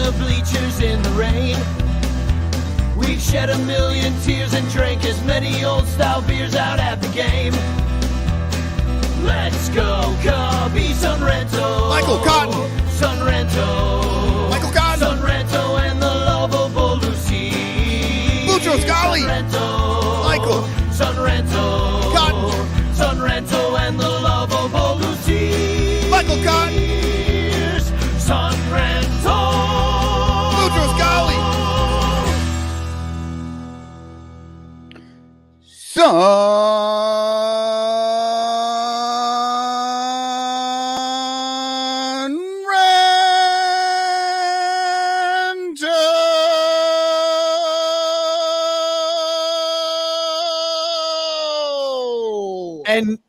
the bleachers in the rain. We've shed a million tears and drank as many old-style beers out at the game. Let's go, Cubbies, Ranto. Michael Cotton. Ranto. Michael Cotton. Ranto and the lovable Lucy. Boutros Ghali. Ranto. Michael. Ranto. Cotton. Ranto and the lovable Lucy. Michael Cotton. Ranto. Boutros Ghali. Ranto.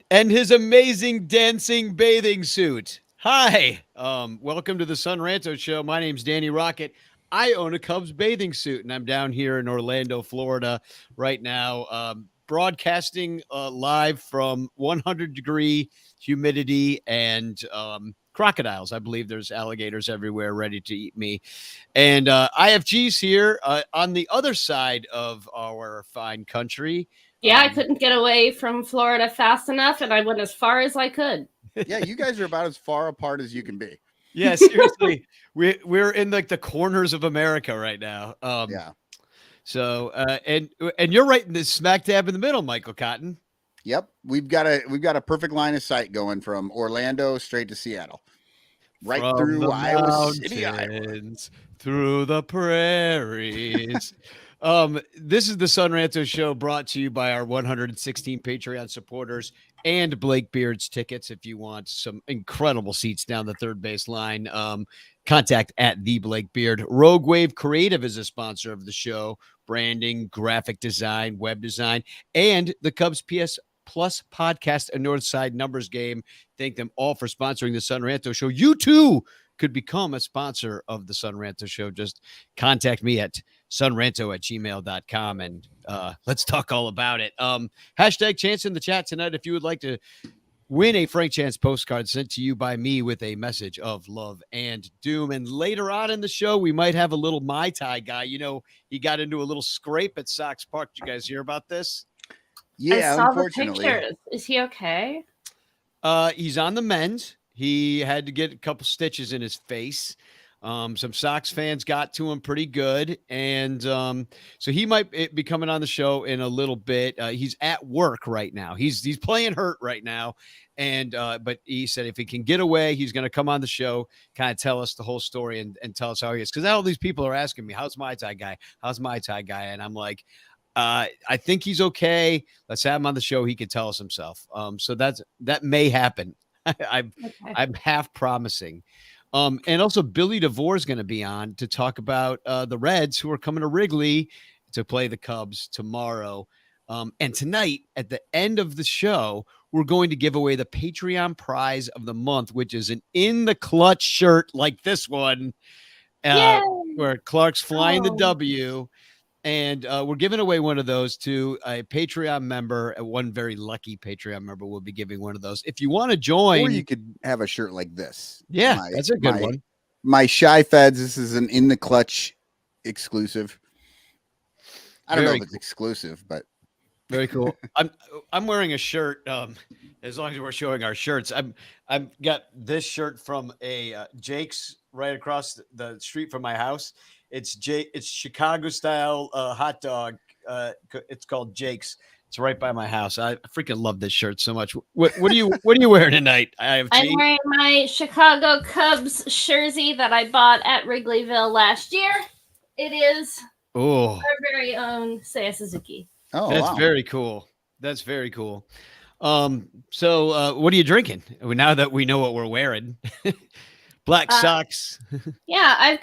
And his amazing dancing bathing suit. Hi, welcome to the Sun Ranto Show. My name's Danny Rocket. I own a Cubs bathing suit, and I'm down here in Orlando, Florida right now, broadcasting live from 100-degree humidity and crocodiles. I believe there's alligators everywhere ready to eat me. And IFG's here on the other side of our fine country. Yeah, I couldn't get away from Florida fast enough, and I went as far as I could. Yeah, you guys are about as far apart as you can be. Yeah, seriously. We're in like the corners of America right now. Yeah. So and you're right in this smack dab in the middle, Michael Cotton. Yep. We've got a perfect line of sight going from Orlando straight to Seattle. Right From through Iowa City, mountains, through the prairies. This is the Sun Ranto Show, brought to you by our 116 Patreon supporters and Blake Beard's tickets. If you want some incredible seats down the third base line, contact at the Blake Beard. Rogue Wave Creative is a sponsor of the show. Branding, graphic design, web design, and the Cubs PS Plus podcast and Northside Numbers Game. Thank them all for sponsoring the Sun Ranto Show. You too could become a sponsor of the Sun Ranto Show. Just contact me at sunranto@gmail.com and let's talk all about it. Hashtag chance in the chat tonight if you would like to win a Frank Chance postcard sent to you by me with a message of love and doom. And later on in the show, we might have a little Mai Tai guy. You know, he got into a little scrape at Sox Park. Did you guys hear about this? Yeah, I saw unfortunately. the pictures. Is he okay? He's on the mend. He had to get a couple stitches in his face. Some Sox fans got to him pretty good. And so he might be coming on the show in a little bit. He's at work right now. He's playing hurt right now. And but he said if he can get away, he's going to come on the show, kind of tell us the whole story and tell us how he is. Because all these people are asking me, how's Mai Tai guy? How's Mai Tai guy? And I'm like, I think he's okay. Let's have him on the show. He can tell us himself. So that may happen. I'm half promising. And also Billy Devore is going to be on to talk about the Reds who are coming to Wrigley to play the Cubs tomorrow. And tonight at the end of the show, we're going to give away the Patreon prize of the month, which is an In the Clutch shirt like this one, where Clark's flying the W. And we're giving away one of those to a Patreon member. One very lucky Patreon member will be giving one of those. If you want to join. Or you could have a shirt like this. Yeah, that's a good one. My Shy Feds, this is an In the Clutch exclusive. I don't know if it's exclusive, but. Very cool. I'm wearing a shirt. As long as we're showing our shirts, I've got this shirt from a Jake's right across the street from my house. It's Chicago style hot dog. It's called Jake's. It's right by my house. I freaking love this shirt so much. What are you wearing tonight? I'm wearing my Chicago Cubs jersey that I bought at Wrigleyville last year. It is our very own Seiya Suzuki. Oh, that's very cool. That's very cool. So what are you drinking now that we know what we're wearing? Black socks. Yeah, I've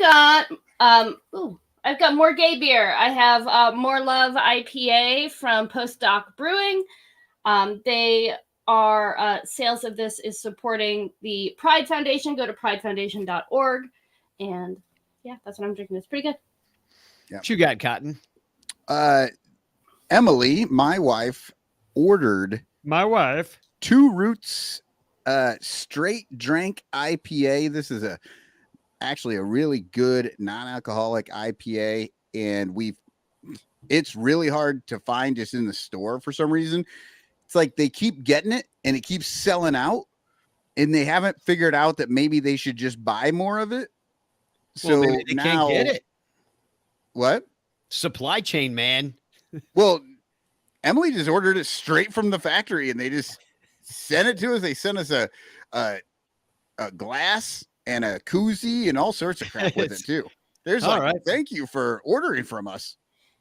got more gay beer. I have More Love IPA from Postdoc Brewing. They are sales of this is supporting the Pride Foundation. Go to pridefoundation.org. And yeah, that's what I'm drinking. It's pretty good. Yeah. What you got, Cotton? Emily, my wife, ordered Two Roots straight drank IPA. This is actually a really good non-alcoholic IPA, and it's really hard to find just in the store for some reason. It's like they keep getting it and it keeps selling out, and they haven't figured out that maybe they should just buy more of it. Well, So maybe they now, can't get it. What? Supply chain, man. Well, Emily just ordered it straight from the factory, and they just sent it to us. They sent us a glass and a koozie and all sorts of crap with it too. There's All like, right. thank you for ordering from us.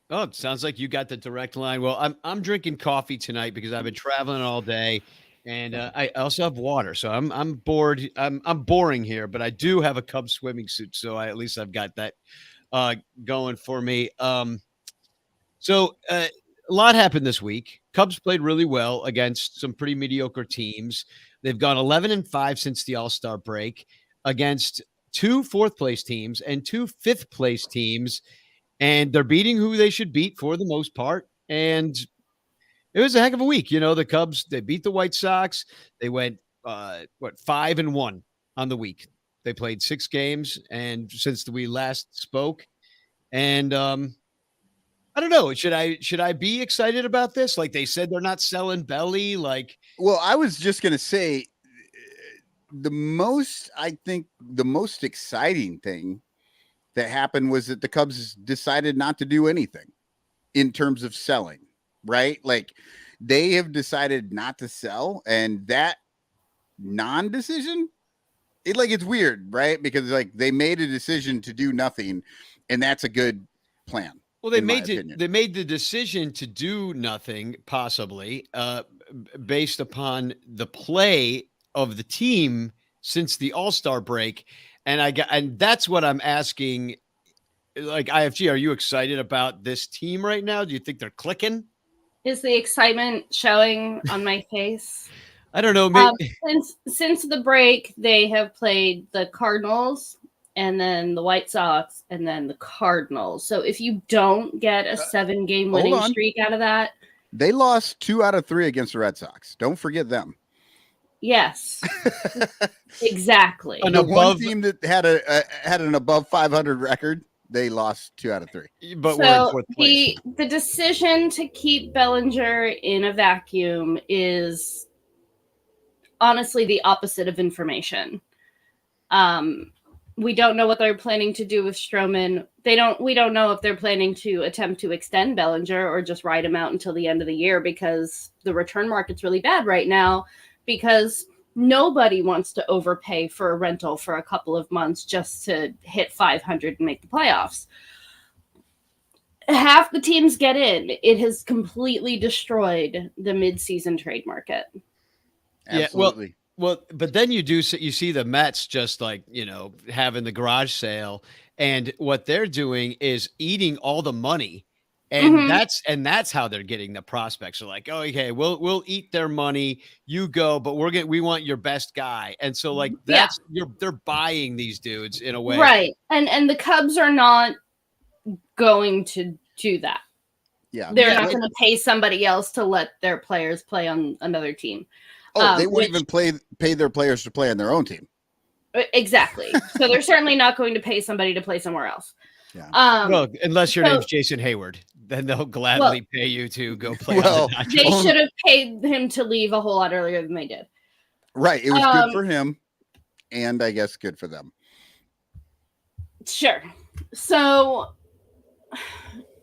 Oh, it sounds like you got the direct line. Well, I'm drinking coffee tonight because I've been traveling all day, and I also have water. So I'm bored. I'm boring here, but I do have a Cubs swimming suit, so at least I've got that going for me. So a lot happened this week. Cubs played really well against some pretty mediocre teams. They've gone 11-5 since the All-Star break against 2 fourth-place teams and 2 fifth-place teams, and they're beating who they should beat for the most part. And it was a heck of a week. The Cubs, they beat the White Sox. They went 5-1 on the week. They played 6 games, and since we last spoke, and I don't know. Should I be excited about this? Like they said, they're not selling Belly. Like, Well, I was just gonna say the most exciting thing that happened was that the Cubs decided not to do anything in terms of selling, right? Like they have decided not to sell, and that non-decision, it's weird, right? Because like they made a decision to do nothing, and that's a good plan. well, they in my made opinion. they made the decision to do nothing, possibly based upon the play of the team since the All-Star break, and that's what I'm asking. Like IFG, are you excited about this team right now? Do you think they're clicking? Is the excitement showing on my face? I don't know. Maybe, Since the break, they have played the Cardinals and then the White Sox and then the Cardinals. So if you don't get a 7-game winning streak out of that, they lost 2 out of 3 against the Red Sox. Don't forget them. yes, exactly. The one team that had an above 500 record, they lost 2 out of 3. But we're in fourth place. The decision to keep Bellinger in a vacuum is honestly the opposite of information. We don't know what they're planning to do with Stroman. We don't know if they're planning to attempt to extend Bellinger or just ride him out until the end of the year, because the return market's really bad right now, because nobody wants to overpay for a rental for a couple of months just to hit 500 and make the playoffs. Half the teams get in. It has completely destroyed the midseason trade market. Absolutely. Yeah, well, but then you see the Mets just having the garage sale, and what they're doing is eating all the money, and that's how they're getting the prospects. They're like, oh, okay, we'll eat their money. You go, but we want your best guy, and so they're buying these dudes in a way, right? And the Cubs are not going to do that. Yeah, they're not going to pay somebody else to let their players play on another team. Oh, they wouldn't even pay their players to play on their own team. Exactly. So they're certainly not going to pay somebody to play somewhere else. Yeah. Well, unless your name's Jason Hayward, then they'll gladly pay you to go play on the Dodgers. They should have paid him to leave a whole lot earlier than they did. Right. It was good for him, and I guess good for them. Sure. So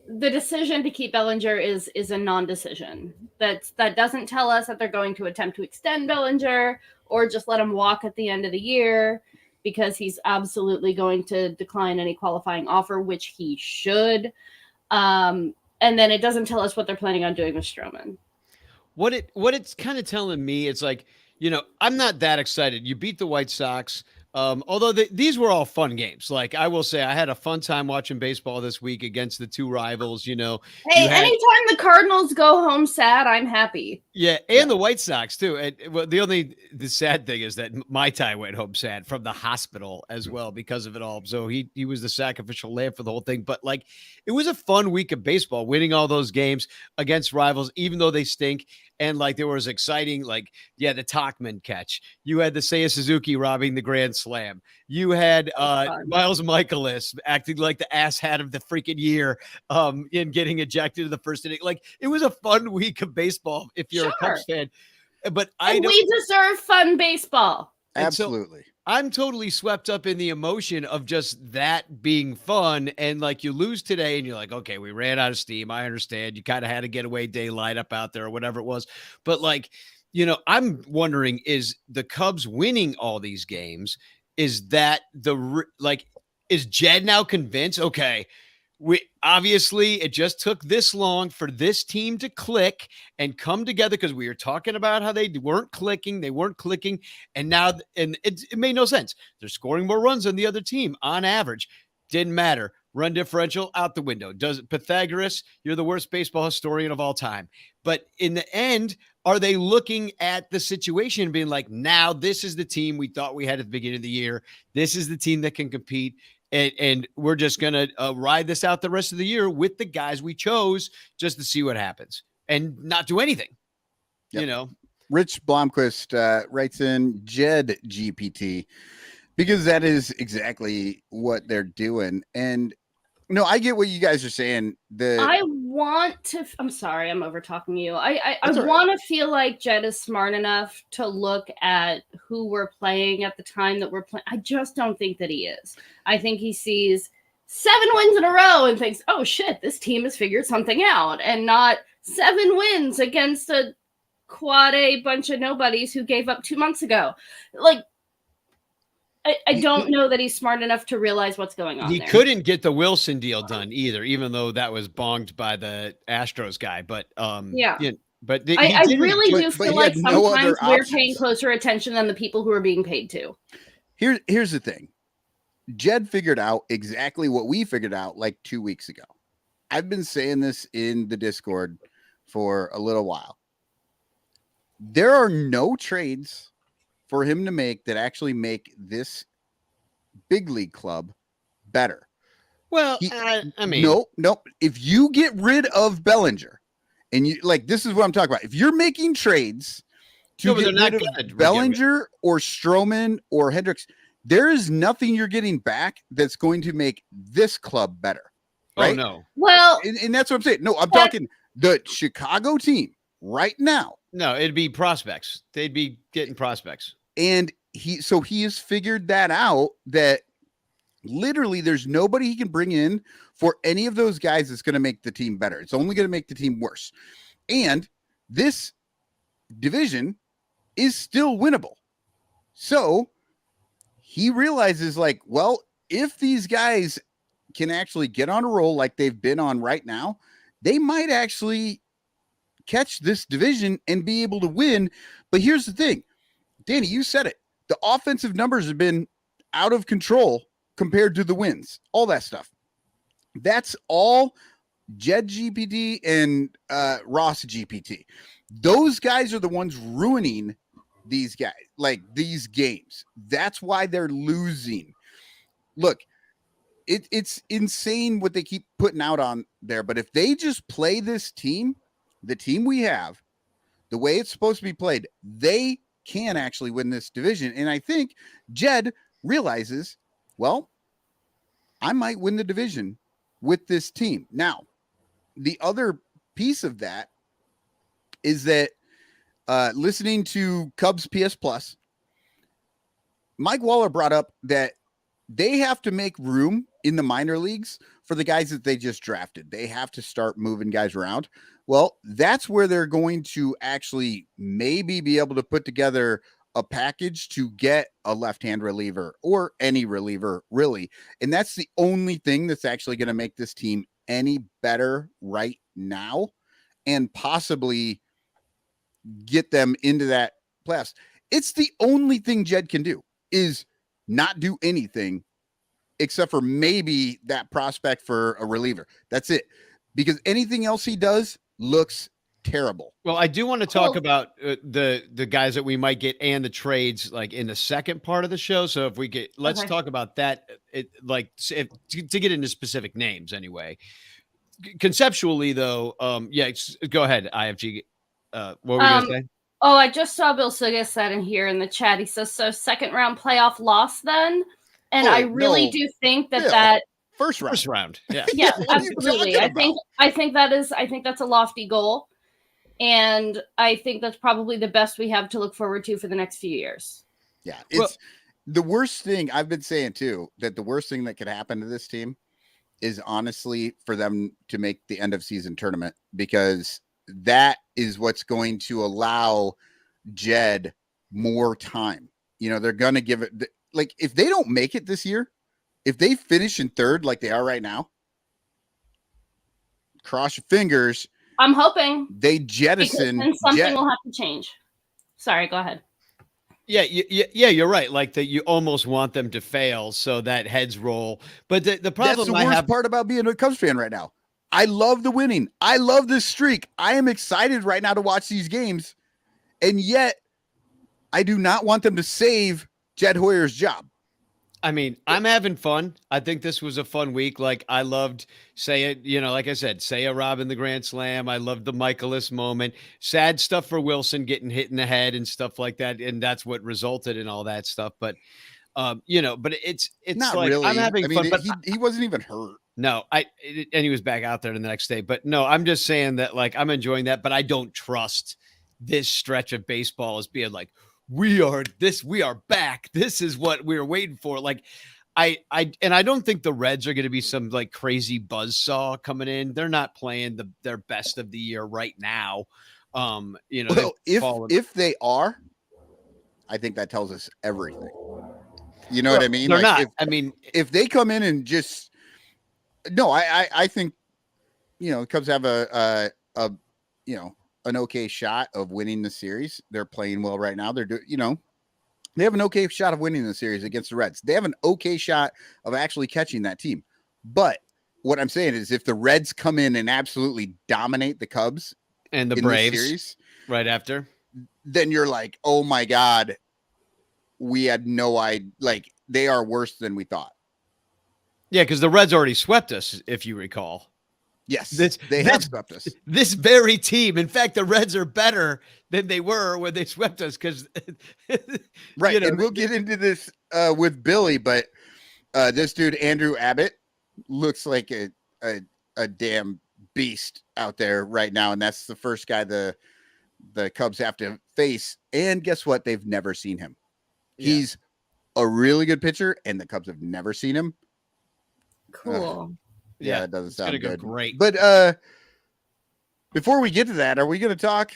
the decision to keep Bellinger is a non-decision. That doesn't tell us that they're going to attempt to extend Bellinger or just let him walk at the end of the year, because he's absolutely going to decline any qualifying offer, which he should. And then it doesn't tell us what they're planning on doing with Stroman. What it's kind of telling me, it's like, I'm not that excited. You beat the White Sox. Although these were all fun games. Like I will say, I had a fun time watching baseball this week against the 2 rivals. Hey, anytime the Cardinals go home sad, I'm happy. Yeah, and the White Sox too. And the sad thing is that my Ty went home sad from the hospital as well because of it all. So he was the sacrificial lamb for the whole thing. But it was a fun week of baseball, winning all those games against rivals, even though they stink. And like there was exciting, like, yeah, the Tachman catch. You had the Seiya Suzuki robbing the grand slam. You had Miles Michaelis acting like the asshat of the freaking year in getting ejected in the first inning. Like it was a fun week of baseball if you're a Cubs fan. But we deserve fun baseball. Absolutely. So I'm totally swept up in the emotion of just that being fun. And like you lose today and you're like, okay, we ran out of steam. I understand. You kind of had a getaway day light up out there or whatever it was. But like, I'm wondering, is the Cubs winning all these games? Is that is Jed now convinced? Okay, obviously it just took this long for this team to click and come together because we were talking about how they weren't clicking, and now it made no sense. They're scoring more runs than the other team on average. Didn't matter. Run differential out the window. Pythagoras, you're the worst baseball historian of all time. But in the end, are they looking at the situation and being like, now this is the team we thought we had at the beginning of the year. This is the team that can compete. And we're just going to ride this out the rest of the year with the guys we chose just to see what happens and not do anything, Rich Blomquist writes in Jed GPT because that is exactly what they're doing. And no, I get what you guys are saying. I'm sorry, I'm over talking you. I want to feel like Jed is smart enough to look at who we're playing at the time that we're playing. I just don't think that he is. I think he sees 7 wins in a row and thinks, oh shit, this team has figured something out, and not 7 wins against a quad A bunch of nobodies who gave up 2 months ago. Like, I don't know that he's smart enough to realize what's going on. He couldn't get the Wilson deal done either, even though that was bonged by the Astros guy. But but I really do feel like sometimes we're paying closer attention than the people who are being paid to. Here's the thing. Jed figured out exactly what we figured out like 2 weeks ago. I've been saying this in the Discord for a little while. There are no trades for him to make that actually make this big league club better. Well, I mean, nope. If you get rid of Bellinger, and you this is what I'm talking about. If you're making trades to get rid of Bellinger or Stroman or Hendricks, there is nothing you're getting back that's going to make this club better. Right? Oh no. Well, and that's what I'm saying. No, I'm talking the Chicago team right now. No, it'd be prospects. They'd be getting prospects. And he has figured that out, that literally there's nobody he can bring in for any of those guys that's going to make the team better. It's only going to make the team worse. And this division is still winnable. So he realizes if these guys can actually get on a roll like they've been on right now, they might actually catch this division and be able to win. But here's the thing. Danny, you said it. The offensive numbers have been out of control compared to the wins, all that stuff. That's all Jed GPT and Ross GPT. Those guys are the ones ruining these guys, these games. That's why they're losing. Look, it's insane what they keep putting out on there. But if they just play this team, the team we have, the way it's supposed to be played, they can actually win this division. And I think Jed realizes, I might win the division with this team. Now, the other piece of that is that listening to Cubs PS Plus, Mike Waller brought up that they have to make room in the minor leagues for the guys that they just drafted. They have to start moving guys around. Well, that's where they're going to actually maybe be able to put together a package to get a left-hand reliever or any reliever, really. And that's the only thing that's actually going to make this team any better right now and possibly get them into that playoffs. It's the only thing Jed can do, is not do anything except for maybe that prospect for a reliever. That's it. Because anything else he does looks terrible. Well, I do want to talk about the guys that we might get and the trades in the second part of the show. So if we get, let's talk about that. To get into specific names anyway. Conceptually, though, go ahead, IFG. What were you gonna say? Oh, I just saw Bill Suga said in here in the chat. He says, so second round playoff loss then? And I really do think that Bill, first round. Yeah. Yeah, What are you absolutely. talking I think that's a lofty goal. And I think that's probably the best we have to look forward to for the next few years. Yeah. It's the worst thing I've been saying too, that the worst thing that could happen to this team is honestly for them to make the end of season tournament, because that is what's going to allow Jed more time. They're going to give it, like, if they don't make it this year, if they finish in third like they are right now, cross your fingers. I'm hoping they jettison. Then something will have to change. Sorry, go ahead. Yeah, you're right. Like that, you almost want them to fail so that heads roll. But the problem, that's the worst part about being a Cubs fan right now. I love the winning. I love this streak. I am excited right now to watch these games, and yet I do not want them to save Jed Hoyer's job. I mean, I'm having fun. I think this was a fun week. Like, I loved like I said, Seiya robbing the Grand Slam. I loved the Michaelis moment. Sad stuff for Wilson getting hit in the head and stuff like that. And that's what resulted in all that stuff. But, but it's not like, really. I'm having fun. But he wasn't even hurt. No, and he was back out there the next day. But no, I'm just saying that, like, I'm enjoying that, but I don't trust this stretch of baseball as being like, we are back. This is what we were waiting for. Like, I don't think the Reds are going to be some like crazy buzzsaw coming in. They're not playing their best of the year right now. Well, if they are, I think that tells us everything. You know what I mean? They're like not. If they come in and just I think Cubs have an okay shot of winning the series. They're playing well right now. They're they have an okay shot of winning the series against the Reds. They have an okay shot of actually catching that team. But what I'm saying is, if the Reds come in and absolutely dominate the Cubs and the in Braves the series right after, then you're like, oh my God, we had no idea. Like, they are worse than we thought. Yeah, because the Reds already swept us, if you recall. Yes, they have swept us. This very team. In fact, the Reds are better than they were when they swept us. Because right, and we'll get into this with Billy, but this dude Andrew Abbott looks like a damn beast out there right now, and that's the first guy the Cubs have to face. And guess what? They've never seen him. Yeah. He's a really good pitcher, and the Cubs have never seen him. Cool. Yeah, it doesn't sound good. Great. But before we get to that, are we going to talk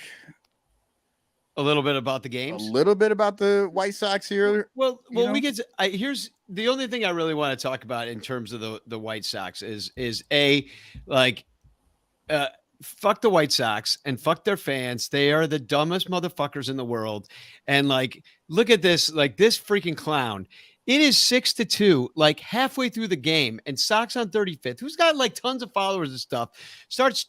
a little bit about the games? A little bit about the White Sox here? Well, we get to, here's the only thing I really want to talk about in terms of the White Sox is fuck the White Sox and fuck their fans. They are the dumbest motherfuckers in the world. And like, look at this, like this freaking clown. It is 6-2, like halfway through the game, and Sox on 35th, who's got like tons of followers and stuff, starts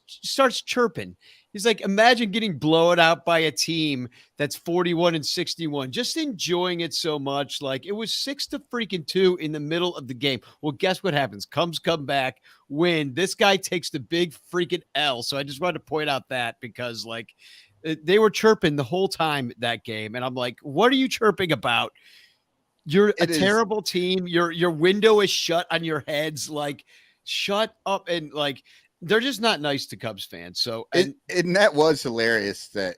chirping. He's like, imagine getting blown out by a team that's 41-61, just enjoying it so much. Like, it was 6-2 in the middle of the game. Well, guess what happens? Cubs come back, win. This guy takes the big freaking L. So I just wanted to point out that, because like they were chirping the whole time that game, and I'm like, what are you chirping about? You're a terrible team. Your window is shut on your heads. Like, shut up. And like, they're just not nice to Cubs fans. So, and that was hilarious that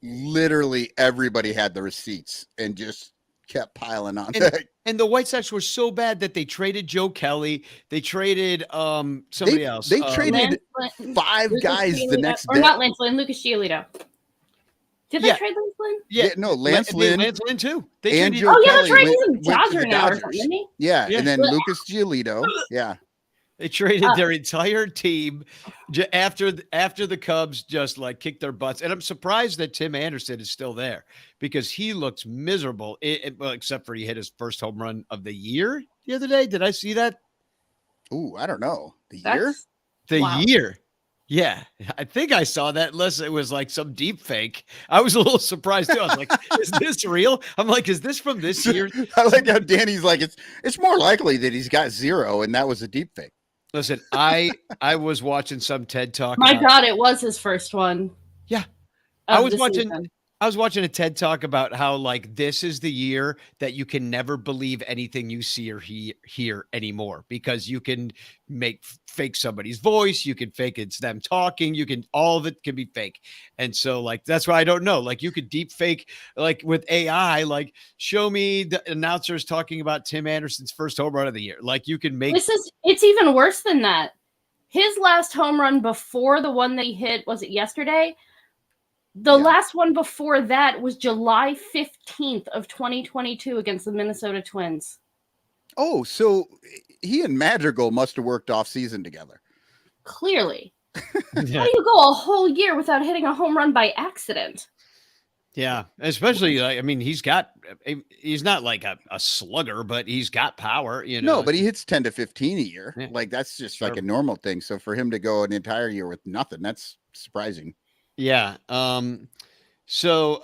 literally everybody had the receipts and just kept piling on. And the White Sox were so bad that they traded Joe Kelly. They traded somebody else. They traded five guys the next day. Or not Lance Lynn, Lucas Giolito. Did they trade Lance Lynn? Yeah, no, Lance Lynn too. And traded, Joe Kelly they're trading Dodger now or something, didn't he? Yeah, and then Lucas Giolito. Yeah. They traded their entire team after the Cubs just like kicked their butts. And I'm surprised that Tim Anderson is still there, because he looks miserable, except for he hit his first home run of the year the other day. Did I see that? Ooh, I don't know. Year? Year. Yeah, I think I saw that, unless it was like some deep fake. I was a little surprised too. I was like, is this real? I'm like, is this from this year? I like how Danny's like, it's more likely that he's got 0 and that was a deep fake. Listen, I was watching some TED Talk. My God, it was his first one. Yeah. I of was the watching season. I was watching a TED talk about how like this is the year that you can never believe anything you see or hear anymore because you can fake somebody's voice, you can fake it's them talking, you can all of it can be fake. And so like that's why I don't know. Like you could deep fake like with AI, like show me the announcers talking about Tim Anderson's first home run of the year. Like you can make It's even worse than that. His last home run before the one that he hit, was it yesterday? The last one before that was July 15th of 2022 against the Minnesota Twins. Oh, so he and Madrigal must have worked off season together. Clearly. How do you go a whole year without hitting a home run by accident? Yeah, especially like I mean, he's not like a slugger, but he's got power, you know. No, but he hits 10 to 15 a year. Yeah. Like that's just like a normal thing. So for him to go an entire year with nothing, that's surprising. Yeah. So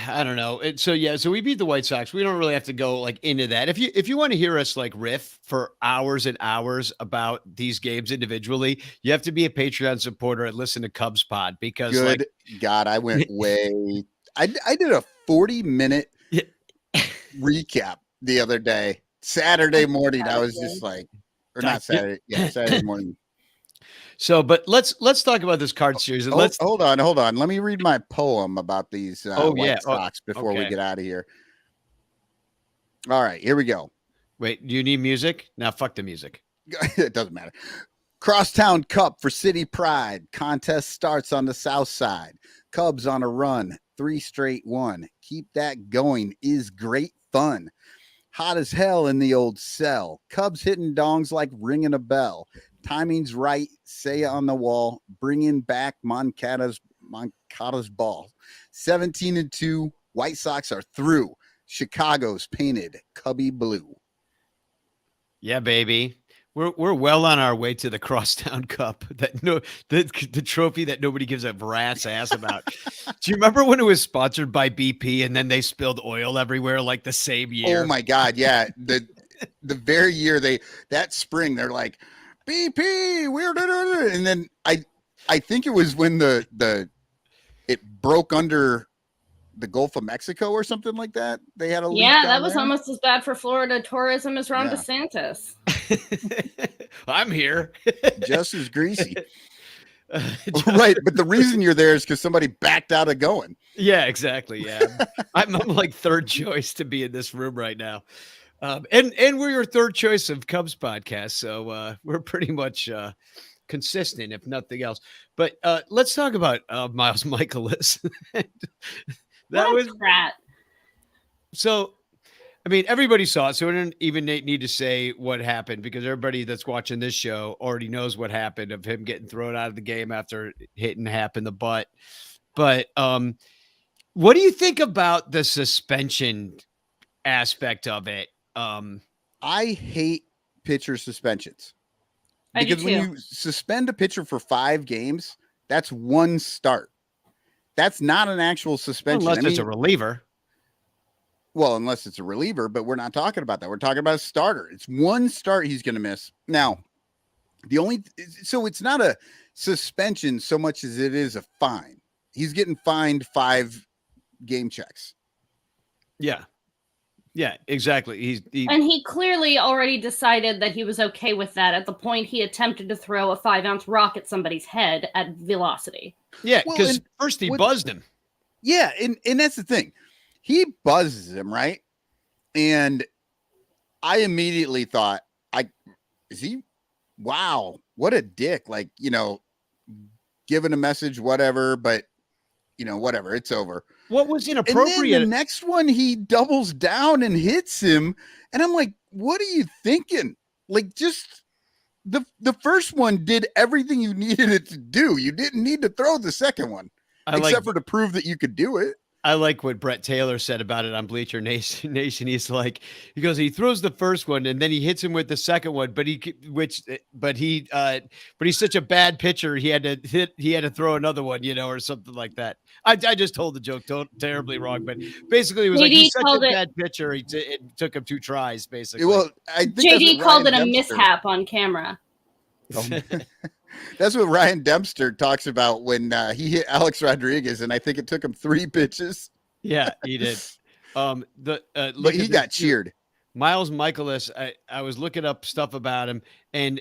I don't know. So we beat the White Sox. We don't really have to go like into that. If you want to hear us like riff for hours and hours about these games individually, you have to be a Patreon supporter and listen to Cubs Pod because Good God, I went way. I did a 40-minute recap the other day. Saturday morning, I was just like, or not Saturday, Saturday morning. So, but let's talk about this card series. And hold on. Let me read my poem about these White Sox before we get out of here. All right, here we go. Wait, do you need music? Now, fuck the music. It doesn't matter. Crosstown Cup for City Pride. Contest starts on the south side. Cubs on a run. 3 straight won. Keep that going is great fun. Hot as hell in the old cell. Cubs hitting dongs like ringing a bell. Timing's right. Say on the wall. Bringing back Moncada's ball. 17-2. White Sox are through. Chicago's painted Cubby blue. Yeah, baby. We're well on our way to the Crosstown Cup, the trophy that nobody gives a rat's ass about. Do you remember when it was sponsored by BP and then they spilled oil everywhere like the same year? Oh my God, yeah. The very year that spring they're like BP, we're and then I think it was when it broke under the Gulf of Mexico or something like that. They had a leak that was there. almost as bad for Florida tourism as Ron DeSantis. I'm here. Just as greasy. Right, but the reason you're there is because somebody backed out of going. Yeah, exactly. Yeah, I'm like third choice to be in this room right now, and we're your third choice of Cubs podcast, so we're pretty much consistent, if nothing else. But let's talk about Miles Michaelis. That was rat. So, I mean, everybody saw it, so we didn't even need to say what happened because everybody that's watching this show already knows what happened of him getting thrown out of the game after hitting Happ in the butt. But what do you think about the suspension aspect of it? I hate pitcher suspensions. Because when you suspend a pitcher for 5 games, that's one start. That's not an actual suspension. Unless it's a reliever. Well, unless it's a reliever, but we're not talking about that. We're talking about a starter. It's one start he's going to miss. Now, so it's not a suspension so much as it is a fine. He's getting fined 5 game checks. Yeah. Yeah, exactly. And he clearly already decided that he was okay with that at the point he attempted to throw a 5-ounce rock at somebody's head at velocity. Yeah, because first he buzzed him. Yeah, and that's the thing. He buzzes him, right? And I immediately thought, wow, what a dick. Like, giving a message, whatever, but, whatever, it's over. What was inappropriate? And then the next one, he doubles down and hits him. And I'm like, what are you thinking? Like, just the first one did everything you needed it to do. You didn't need to throw the second one, except for to prove that you could do it. I like what Brett Taylor said about it on Bleacher Nation. He's like, he throws the first one and then he hits him with the second one, but he's such a bad pitcher. He had to throw another one, or something like that. I just told the joke terribly wrong, but basically it was like he's such a bad pitcher. It took him 2 tries, basically. Well, I think JD called it a mishap on camera. That's what Ryan Dempster talks about when he hit Alex Rodriguez, and I think it took him 3 pitches. Yeah, he did. But Look he at got this, too. cheered. Miles Michaelis, I was looking up stuff about him, and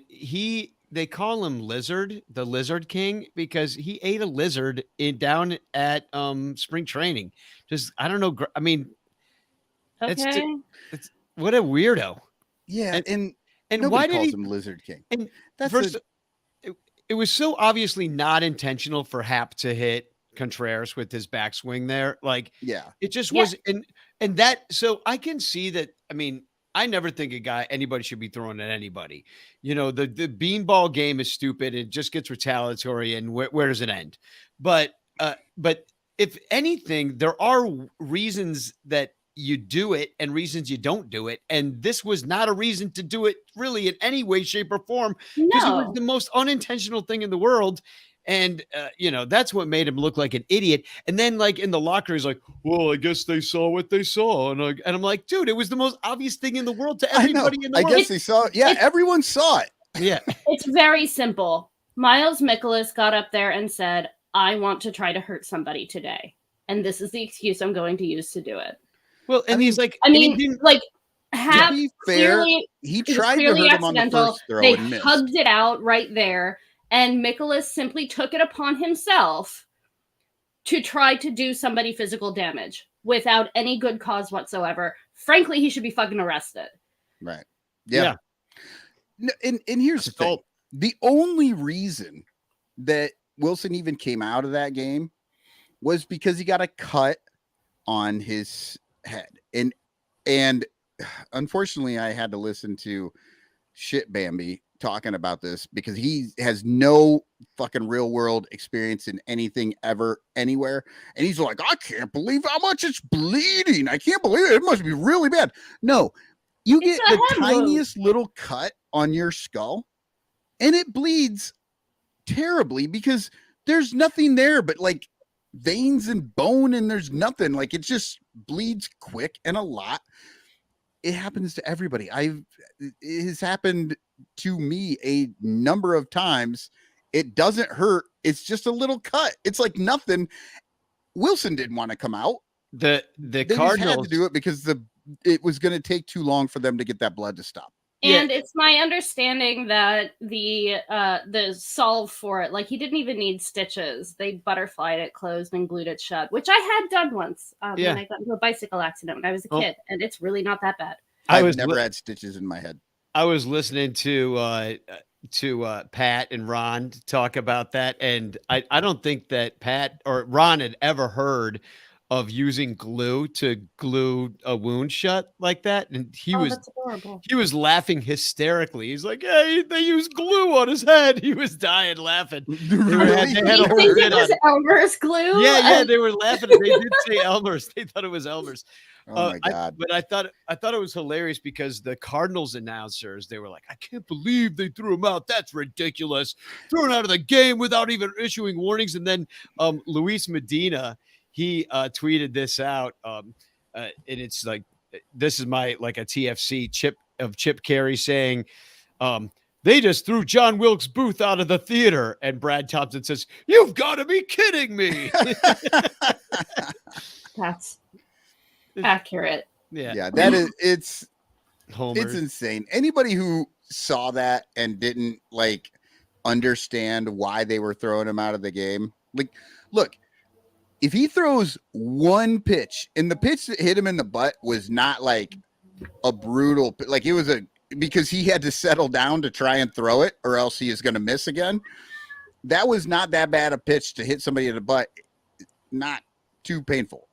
they call him Lizard, the Lizard King, because he ate a lizard down at spring training. Just I don't know. I mean, Okay. it's what a weirdo. Yeah, and And nobody why did calls he? him Lizard King. And That's first, it was so obviously not intentional for Hap to hit Contreras with his backswing there. Like, yeah. it just Yeah. was. And that, so I can see that. I mean, I never think anybody should be throwing at anybody. You know, the beanball game is stupid. It just gets retaliatory. And where does it end? But if anything, there are reasons that you do it and reasons you don't do it. And this was not a reason to do it really in any way, shape, or form, because it was No. the most unintentional thing in the world. And, that's what made him look like an idiot. And then, like, in the locker, he's like, well, I guess they saw what they saw. And I'm like, dude, it was the most obvious thing in the world to everybody in the I world. guess they saw it. Yeah, everyone saw it. Yeah. It's very simple. Miles Mikolas got up there and said, I want to try to hurt somebody today. And this is the excuse I'm going to use to do it. Well, and he's like, I and he mean, didn't- like, To Hap be fair, clearly, he it was tried to clearly hurt him on the accidental. first throw They and missed. hugged it out right there. And Mikolas simply took it upon himself to try to do somebody physical damage without any good cause whatsoever. Frankly, he should be fucking arrested. Right. Yeah. Yeah. No, and here's the thing. Assault. The only reason that Wilson even came out of that game was because he got a cut on his head. And unfortunately, I had to listen to Shit Bambi talking about this because he has no fucking real world experience in anything ever anywhere. And he's like, I can't believe how much it's bleeding. I can't believe it. It must be really bad. No, you get It's a the head wound. tiniest little cut on your skull and it bleeds terribly because there's nothing there but like veins and bone, and there's nothing. Like, it just bleeds quick and a lot. It happens to everybody. It has happened to me a number of times. It doesn't hurt. It's just a little cut. It's like nothing. Wilson didn't want to come out. the They just had Cardinals to do it because it was going to take too long for them to get that blood to stop. Yeah. And it's my understanding that the solve for it, like, he didn't even need stitches. They butterflied it closed and glued it shut, which I had done once Yeah. when I got into a bicycle accident when I was a Oh. kid, and it's really not that bad. I've never had stitches in my head. I was listening to Pat and Ron talk about that, and I don't think that Pat or Ron had ever heard of using glue to glue a wound shut like that, and That's adorable. he was laughing hysterically. He's like, "Hey, they used glue on his head." He was dying laughing. Really? They had You a whole think bit it was on- Elmer's glue? Yeah, they were laughing. They did say Elmer's. They thought it was Elmer's. Oh my God. But I thought it was hilarious because the Cardinals announcers, they were like, I can't believe they threw him out. That's ridiculous. Thrown out of the game without even issuing warnings. And then Luis Medina, he tweeted this out. And it's like, this is my like a TFC Chip Carey saying, they just threw John Wilkes Booth out of the theater. And Brad Thompson says, you've got to be kidding me. That's accurate. Yeah, that is, it's Homers. insane. Anybody who saw that and didn't like understand why they were throwing him out of the game, like, look, if he throws one pitch and the pitch that hit him in the butt was not like a brutal, like it was because he had to settle down to try and throw it or else he is going to miss again. That was not that bad a pitch to hit somebody in the butt. Not too painful.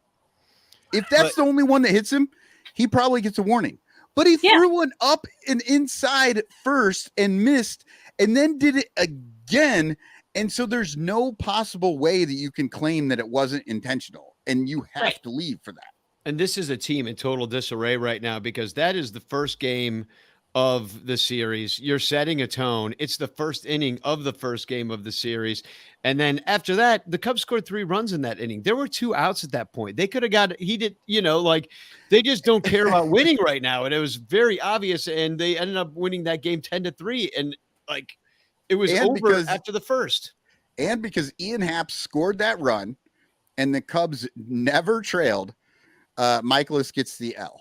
If that's the only one that hits him, he probably gets a warning. But he threw one up and inside first and missed, and then did it again. And so there's no possible way that you can claim that it wasn't intentional, and you have to leave for that. And this is a team in total disarray right now because that is the first game of the series. You're setting a tone. It's the first inning of the first game of the series. And then after that, the Cubs scored 3 runs in that inning. There were 2 outs at that point. They could have they just don't care about winning right now. And it was very obvious. And they ended up winning that game 10-3. And like, It was And over because- after the first. And because Ian Happ scored that run and the Cubs never trailed, Michaelis gets the L.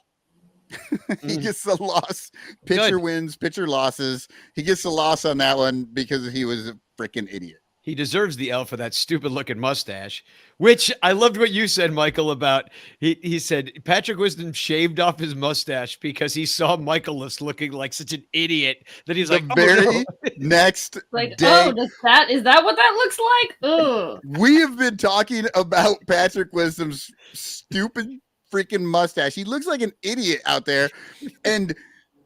He gets the loss. Pitcher wins, pitcher losses. He gets the loss on that one because he was a freaking idiot. He deserves the L for that stupid looking mustache, which I loved what you said, Michael, about he said Patrick Wisdom shaved off his mustache because he saw Michaelis looking like such an idiot that he's like, Very next Like, day. is that what that looks like? Ugh. We have been talking about Patrick Wisdom's stupid freaking mustache. He looks like an idiot out there. And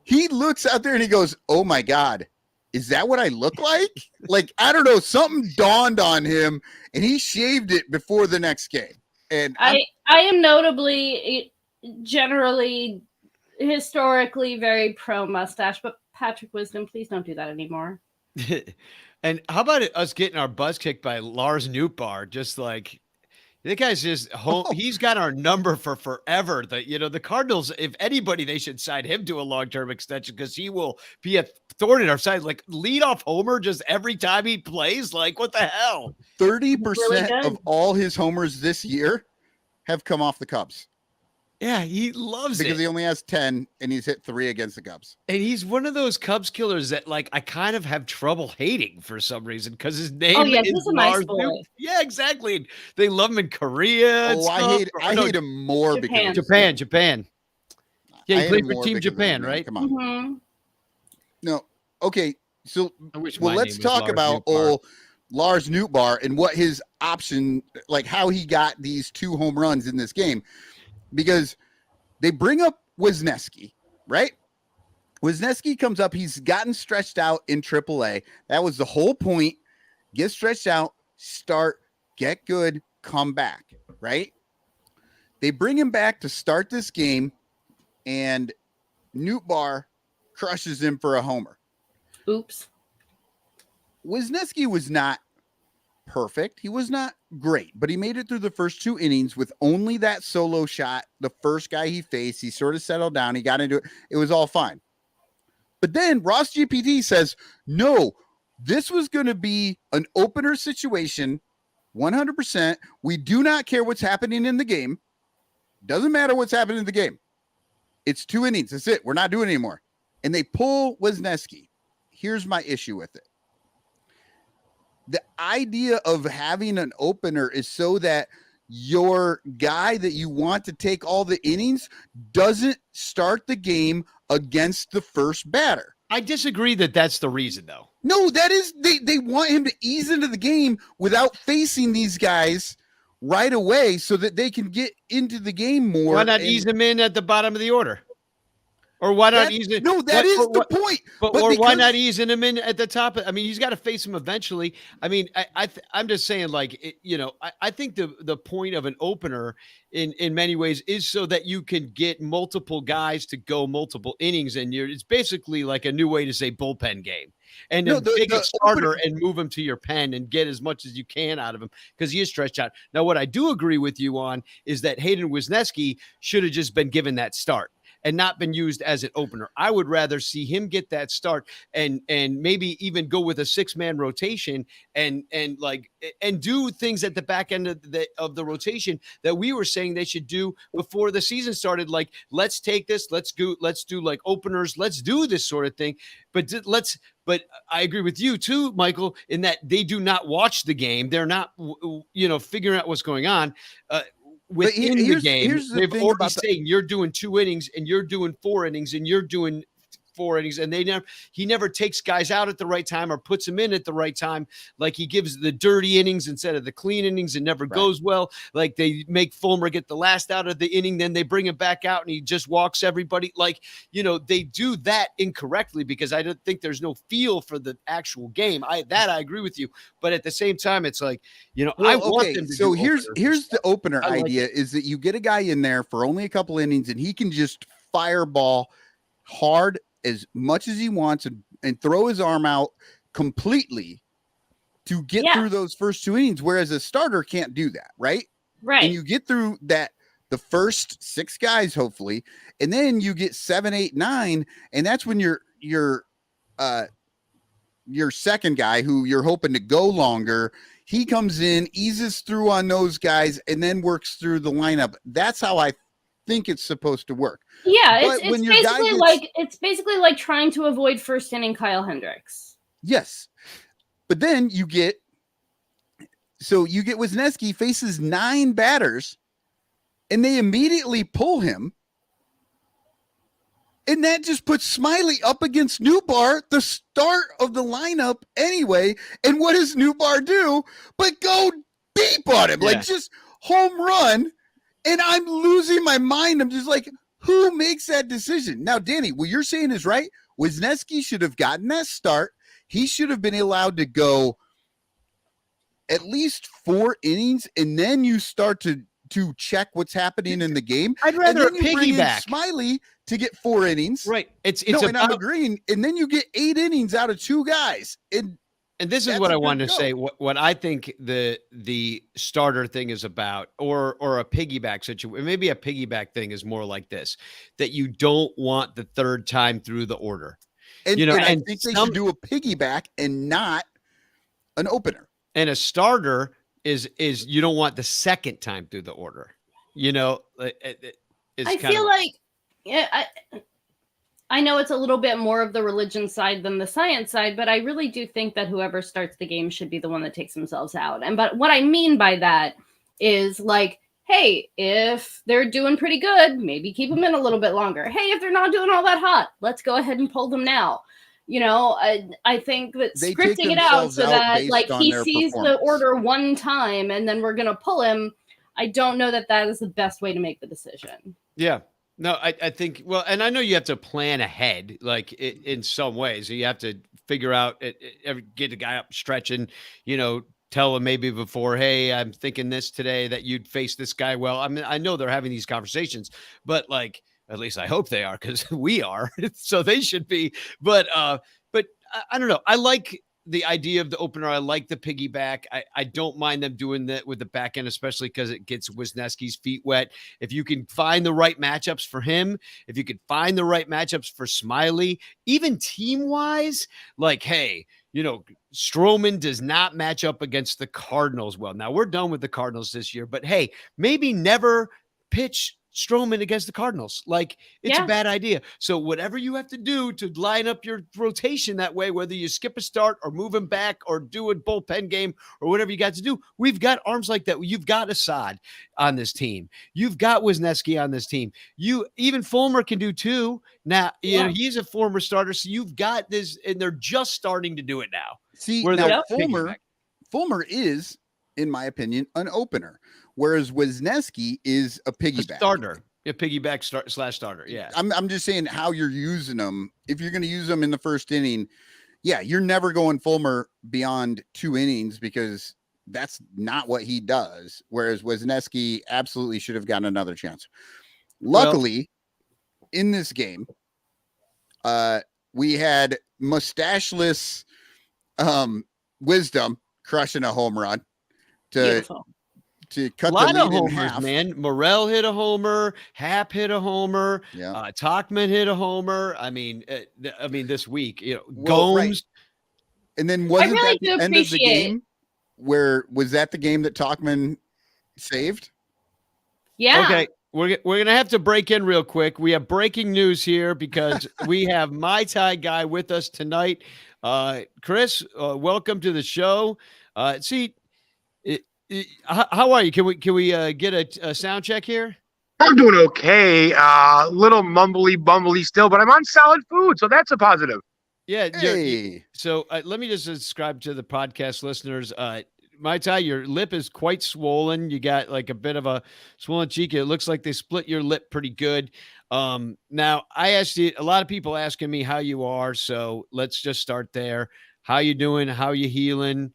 he looks out there and he goes, oh my God, is that what I look like? Like, I don't know. Something dawned on him and he shaved it before the next game. And I am notably, generally, historically very pro mustache, but Patrick Wisdom, please don't do that anymore. And how about us getting our butts kicked by Lars Nootbaar? Just like that guy's just home. He's got our number for forever. The Cardinals, if anybody, they should sign him to a long-term extension because he will be a thorn in our side. Like leadoff homer just every time he plays. Like what the hell? 30% of all his homers this year have come off the Cubs. Yeah, he loves because it. he only has 10 and he's hit 3 against the Cubs. And he's one of those Cubs killers that like I kind of have trouble hating for some reason because his name he's is a nice Lars boy. Noot. Yeah, exactly. And they love him in Korea. And I hate him more Japan. because Japan. Yeah, I he hate played him for more Team because of Japan, the name. right? Come on. Mm-hmm. No. Okay. So I wish well, my let's name was talk Lars about Nootbaar. Lars Nootbaar and what his option, like how he got these 2 home runs in this game, because they bring up Wisniewski, right? Wisniewski comes up. He's gotten stretched out in AAA. That was the whole point. Get stretched out, start, get good, come back, right? They bring him back to start this game, and Nootbaar crushes him for a homer. Oops. Wisniewski was not perfect. He was not great, but he made it through the first 2 innings with only that solo shot. The first guy he faced, he sort of settled down. He got into it. It was all fine. But then Ross GPT says, no, this was going to be an opener situation. 100%. We do not care what's happening in the game. Doesn't matter what's happening in the game. It's 2 innings. That's it. We're not doing it anymore. And they pull Wisniewski. Here's my issue with it. The idea of having an opener is so that your guy that you want to take all the innings doesn't start the game against the first batter. I disagree that that's the reason, though. No, that is they want him to ease into the game without facing these guys right away so that they can get into the game more. Why not ease him in at the bottom of the order? Or why not ease it? No, that is the point. But why not easing him in at the top? I mean, he's got to face him eventually. I mean, I'm just saying, like, I think the point of an opener in many ways is so that you can get multiple guys to go multiple innings, and it's basically like a new way to say bullpen game. And then take a starter and move him to your pen and get as much as you can out of him because he is stretched out. Now, what I do agree with you on is that Hayden Wisniewski should have just been given that start and not been used as an opener. I would rather see him get that start and maybe even go with a 6-man rotation and do things at the back end of the rotation that we were saying they should do before the season started. Like, let's take this, let's do like openers, let's do this sort of thing. But I agree with you too, Michael, in that they do not watch the game. They're not, figuring out what's going on. Within the game, they've already saying you're doing 2 innings and you're doing 4 innings and you're doing 4 innings, and he never takes guys out at the right time or puts them in at the right time. Like he gives the dirty innings instead of the clean innings. It never goes well. Like they make Fulmer get the last out of the inning, then they bring him back out and he just walks everybody. Like, they do that incorrectly because I don't think there's no feel for the actual game. I agree with you, but at the same time, it's like, I want them to. So here's the opener idea is that you get a guy in there for only a couple innings and he can just fireball hard as much as he wants and throw his arm out completely to get through those first 2 innings, whereas a starter can't do that, right? Right. And you get through that the first 6 guys, hopefully, and then you get 7, 8, 9, and that's when your your second guy who you're hoping to go longer. He comes in, eases through on those guys, and then works through the lineup. That's how I think it's supposed to work. Yeah, But it's when your guy basically like trying to avoid first inning Kyle Hendricks. Yes. But then you get Wisniewski faces 9 batters and they immediately pull him. And that just puts Smiley up against Newbar, the start of the lineup anyway. And what does Newbar do? But go deep on him, like just home run. And I'm losing my mind. I'm just like, who makes that decision? Now, Danny, what you're saying is right. Wisniewski should have gotten that start. He should have been allowed to go at least 4 innings, and then you start to check what's happening in the game. I'd rather piggyback Smiley to get 4 innings. Right. And I'm agreeing. And then you get 8 innings out of 2 guys. And this is what I wanted to say. What I think the starter thing is about, or a piggyback situation. Maybe a piggyback thing is more like this: that you don't want the third time through the order. And, and I think they should do a piggyback and not an opener. And a starter is you don't want the second time through the order. I feel like, I know it's a little bit more of the religion side than the science side, but I really do think that whoever starts the game should be the one that takes themselves out. But what I mean by that is like, hey, if they're doing pretty good, maybe keep them in a little bit longer. Hey, if they're not doing all that hot, let's go ahead and pull them now. I think that scripting it out so that like he sees the order one time and then we're going to pull him. I don't know that is the best way to make the decision. Yeah. No, I think, well, and I know you have to plan ahead, like in some ways. You have to figure out, get the guy up stretching, tell him maybe before, hey, I'm thinking this today, that you'd face this guy well. I mean, I know they're having these conversations, but like, at least I hope they are, because we are, so they should be. But I don't know. I like the idea of the opener. I like the piggyback. I don't mind them doing that with the back end, especially because it gets Wisniewski's feet wet. If you can find the right matchups for him, if you can find the right matchups for Smiley, even team-wise, like, hey, Stroman does not match up against the Cardinals well. Now, we're done with the Cardinals this year, but hey, maybe never pitch Stroman against the Cardinals. Like, it's a bad idea. So whatever you have to do to line up your rotation that way, whether you skip a start or move him back or do a bullpen game or whatever you got to do, we've got arms like that. You've got Assad on this team. You've got Wisniewski on this team. Even Fulmer can do too. Now, he's a former starter, so you've got this, and they're just starting to do it now. See, now Fulmer is, in my opinion, an opener. Whereas Wisniewski is a piggyback starter, a piggyback /starter. Yeah, I'm just saying how you're using them. If you're going to use them in the first inning, you're never going Fulmer beyond 2 innings because that's not what he does. Whereas Wisniewski absolutely should have gotten another chance. Luckily, in this game, we had mustacheless Wisdom crushing a home run to cut a lot the lead of homers, in half. Man. Morel hit a homer, Happ hit a homer, Tachman hit a homer. I mean, this week, Gomes. Right. And then wasn't that the end of the game? Was that the game that Tachman saved? Yeah. Okay. We're going to have to break in real quick. We have breaking news here because we have my tie guy with us tonight. Chris, welcome to the show. How are you? Can we get a sound check here? I'm doing okay. Little mumbly bumbly still, but I'm on solid food, so that's a positive. Yeah. Hey. So let me just describe to the podcast listeners. My tie, your lip is quite swollen. You got like a bit of a swollen cheek. It looks like they split your lip pretty good. Now I asked you, a lot of people asking me how you are, so let's just start there. How you doing? How you healing?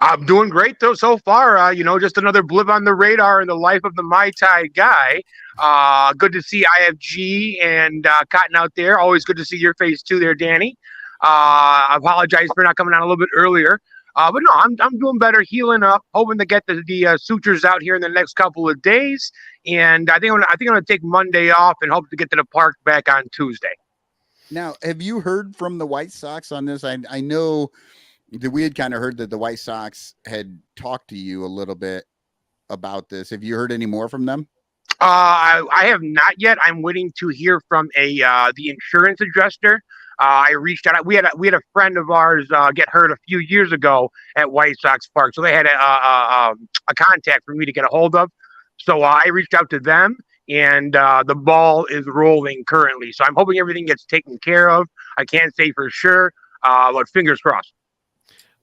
I'm doing great though so far. Just another blip on the radar in the life of the Mai Tai guy. Good to see IFG and Cotton out there. Always good to see your face too there, Danny. I apologize for not coming on a little bit earlier. But no, I'm doing better, healing up, hoping to get the sutures out here in the next couple of days. And I think I'm gonna take Monday off and hope to get to the park back on Tuesday. Now, have you heard from the White Sox on this? I know that we had kind of heard that the White Sox had talked to you a little bit about this. Have you heard any more from them? I have not yet. I'm waiting to hear from the insurance adjuster. I reached out. We had a friend of ours get hurt a few years ago at White Sox Park, so they had a contact for me to get a hold of. So I reached out to them, and the ball is rolling currently. So I'm hoping everything gets taken care of. I can't say for sure, but fingers crossed.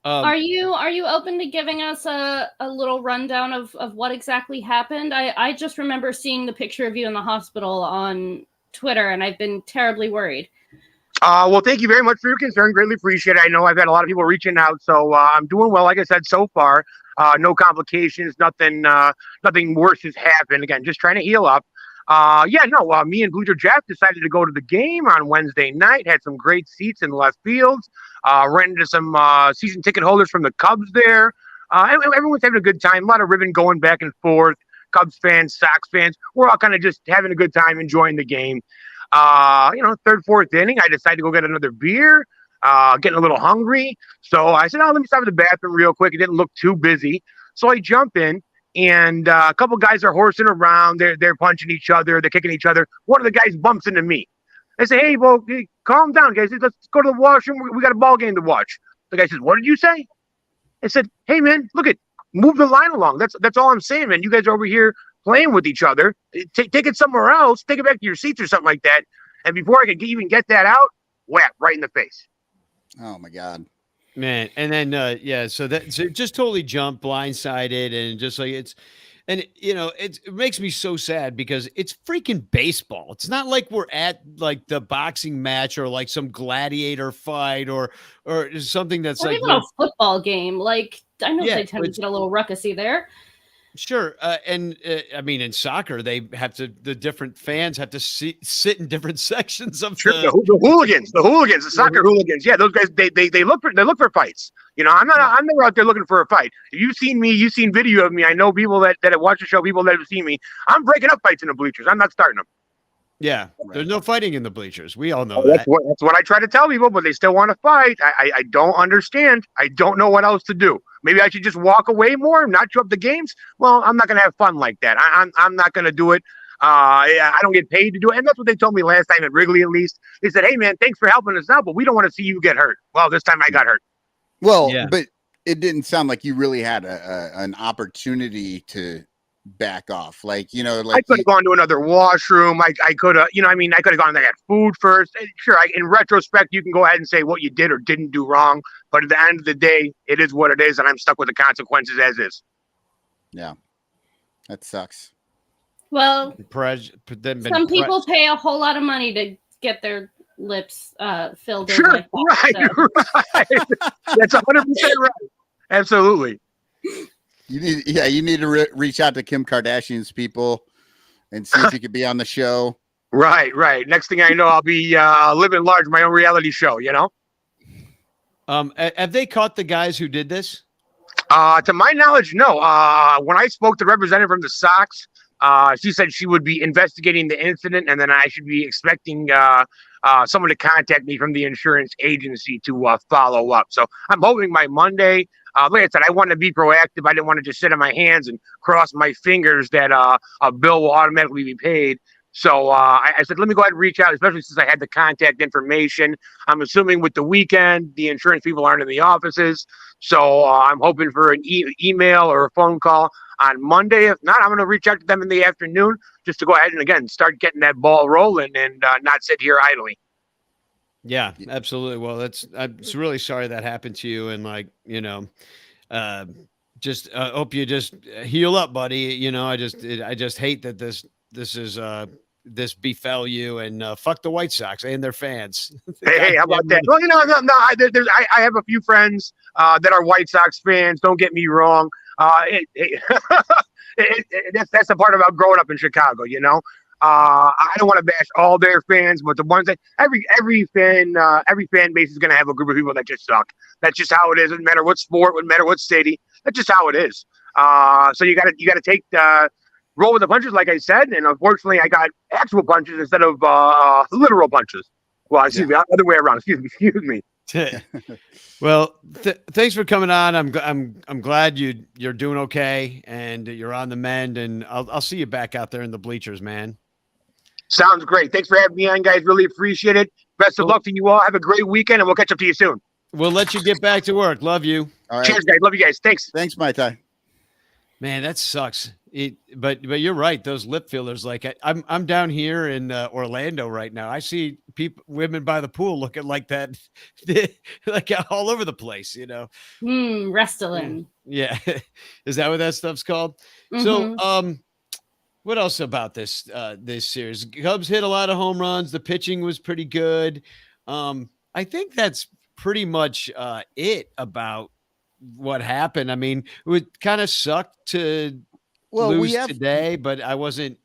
Are you open to giving us a little rundown of what exactly happened? I just remember seeing the picture of you in the hospital on Twitter, and I've been terribly worried. Well, thank you very much for your concern. Greatly appreciate it. I know I've had a lot of people reaching out, so I'm doing well. Like I said, so far, no complications, nothing worse has happened. Again, just trying to heal up. Me and Bleacher Jeff decided to go to the game on Wednesday night. Had some great seats in left field. Ran into some season ticket holders from the Cubs there. Everyone's having a good time. A lot of ribbon going back and forth. Cubs fans, Sox fans. We're all kind of just having a good time, enjoying the game. Third, fourth inning, I decided to go get another beer. Getting a little hungry. So I said, let me stop at the bathroom real quick. It didn't look too busy. So I jump in. And a couple guys are horsing around. They're punching each other. They're kicking each other. One of the guys bumps into me. I say, hey, calm down, guys. Let's go to the washroom. We got a ball game to watch. The guy says, what did you say? I said, hey, man, move the line along. That's all I'm saying, man. You guys are over here playing with each other. Take it somewhere else. Take it back to your seats or something like that. And before I could even get that out, whap, right in the face. Oh, my God. Man, and then so just totally jumped, blindsided, and just like it makes me so sad because it's freaking baseball. It's not like we're at like the boxing match or like some gladiator fight or something that's or like even a football game. Like I know they tend to get a little ruckusy there. Sure. I mean, in soccer, the different fans have to sit in different sections of the hooligans, the soccer hooligans. Yeah, those guys, they look for fights. I'm never out there looking for a fight. If you've seen me, you've seen video of me. I know people that have watched the show, people that have seen me. I'm breaking up fights in the bleachers. I'm not starting them. Yeah, there's no fighting in the bleachers. We all know that's what I try to tell people, but they still want to fight. I don't understand. I don't know what else to do. Maybe I should just walk away more, not show up the games. Well, I'm not going to have fun like that. I'm not going to do it. I don't get paid to do it. And that's what they told me last time at Wrigley, at least. They said, hey, man, thanks for helping us out, but we don't want to see you get hurt. Well, this time I got hurt. Well, but it didn't sound like you really had an opportunity to back off. Like I could have gone to another washroom. I could have, I could have gone there, had food first. Sure, in retrospect, you can go ahead and say what you did or didn't do wrong. But at the end of the day, it is what it is, and I'm stuck with the consequences as is. Yeah, that sucks. Well, some people pay a whole lot of money to get their lips filled in. Sure, like that, right. That's 100% right. Absolutely. You need to reach out to Kim Kardashian's people and see if you could be on the show. Right. Next thing I know, I'll be living large, my own reality show. Have they caught the guys who did this? To my knowledge, no. When I spoke to the representative from the Sox, she said she would be investigating the incident, and then I should be expecting someone to contact me from the insurance agency to follow up. So I'm hoping by Monday. Like I said, I want to be proactive. I didn't want to just sit on my hands and cross my fingers that a bill will automatically be paid. So I said, let me go ahead and reach out, especially since I had the contact information. I'm assuming with the weekend, the insurance people aren't in the offices. So I'm hoping for an email or a phone call on Monday. If not, I'm going to reach out to them in the afternoon just to go ahead and, again, start getting that ball rolling and not sit here idly. Yeah, absolutely. Well, I'm really sorry that happened to you. And just hope you just heal up, buddy. I just hate that this befell you, and fuck the White Sox and their fans. Hey, how about that? Well, I have a few friends that are White Sox fans. Don't get me wrong. That's the part about growing up in Chicago, I don't want to bash all their fans, but the ones that every fan base is going to have a group of people that just suck. That's just how it is. It doesn't matter what sport, it doesn't matter what city. That's just how it is. So you got to take roll with the punches, like I said. And unfortunately, I got actual punches instead of literal punches. Well, excuse me, other way around. Excuse me. Well, thanks for coming on. I'm glad you're doing okay and you're on the mend. And I'll see you back out there in the bleachers, man. Sounds great. Thanks for having me on, guys. Really appreciate it. Best of luck to you all. Have a great weekend, and we'll catch up to you soon. We'll let you get back to work. Love you. All right. Cheers, guys. Love you guys. Thanks. Thanks, Mai Tai. Man, that sucks. But you're right. Those lip fillers, like I'm down here in Orlando right now. I see women by the pool looking like that, like all over the place. Restylane. Yeah, is that what that stuff's called? Mm-hmm. So, what else about this series? Cubs hit a lot of home runs. The pitching was pretty good. I think that's pretty much it about what happened. I mean, it kind of sucked to lose today, but I wasn't.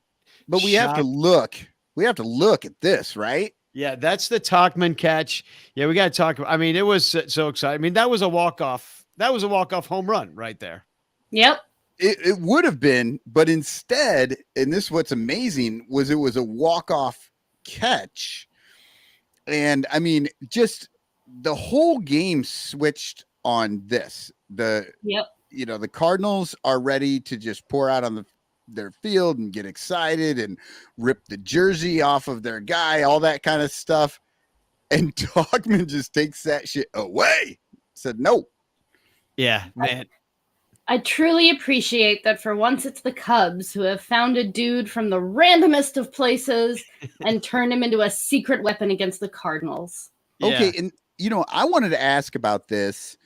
But we have to look. We have to look at this, right? Yeah, that's the Tauchman catch. Yeah, we got to talk about. I mean, it was so exciting. I mean, that was a walk-off. That was a walk-off home run right there. Yep. It would have been, but instead, and this what's amazing was it was a walk-off catch. And I mean, just the whole game switched on this. The Cardinals are ready to just pour out on their field and get excited and rip the jersey off of their guy, all that kind of stuff. And Tauchman just takes that shit away. Said no. Yeah, man. I truly appreciate that for once it's the Cubs who have found a dude from the randomest of places and turned him into a secret weapon against the Cardinals. Yeah. Okay, and I wanted to ask about this.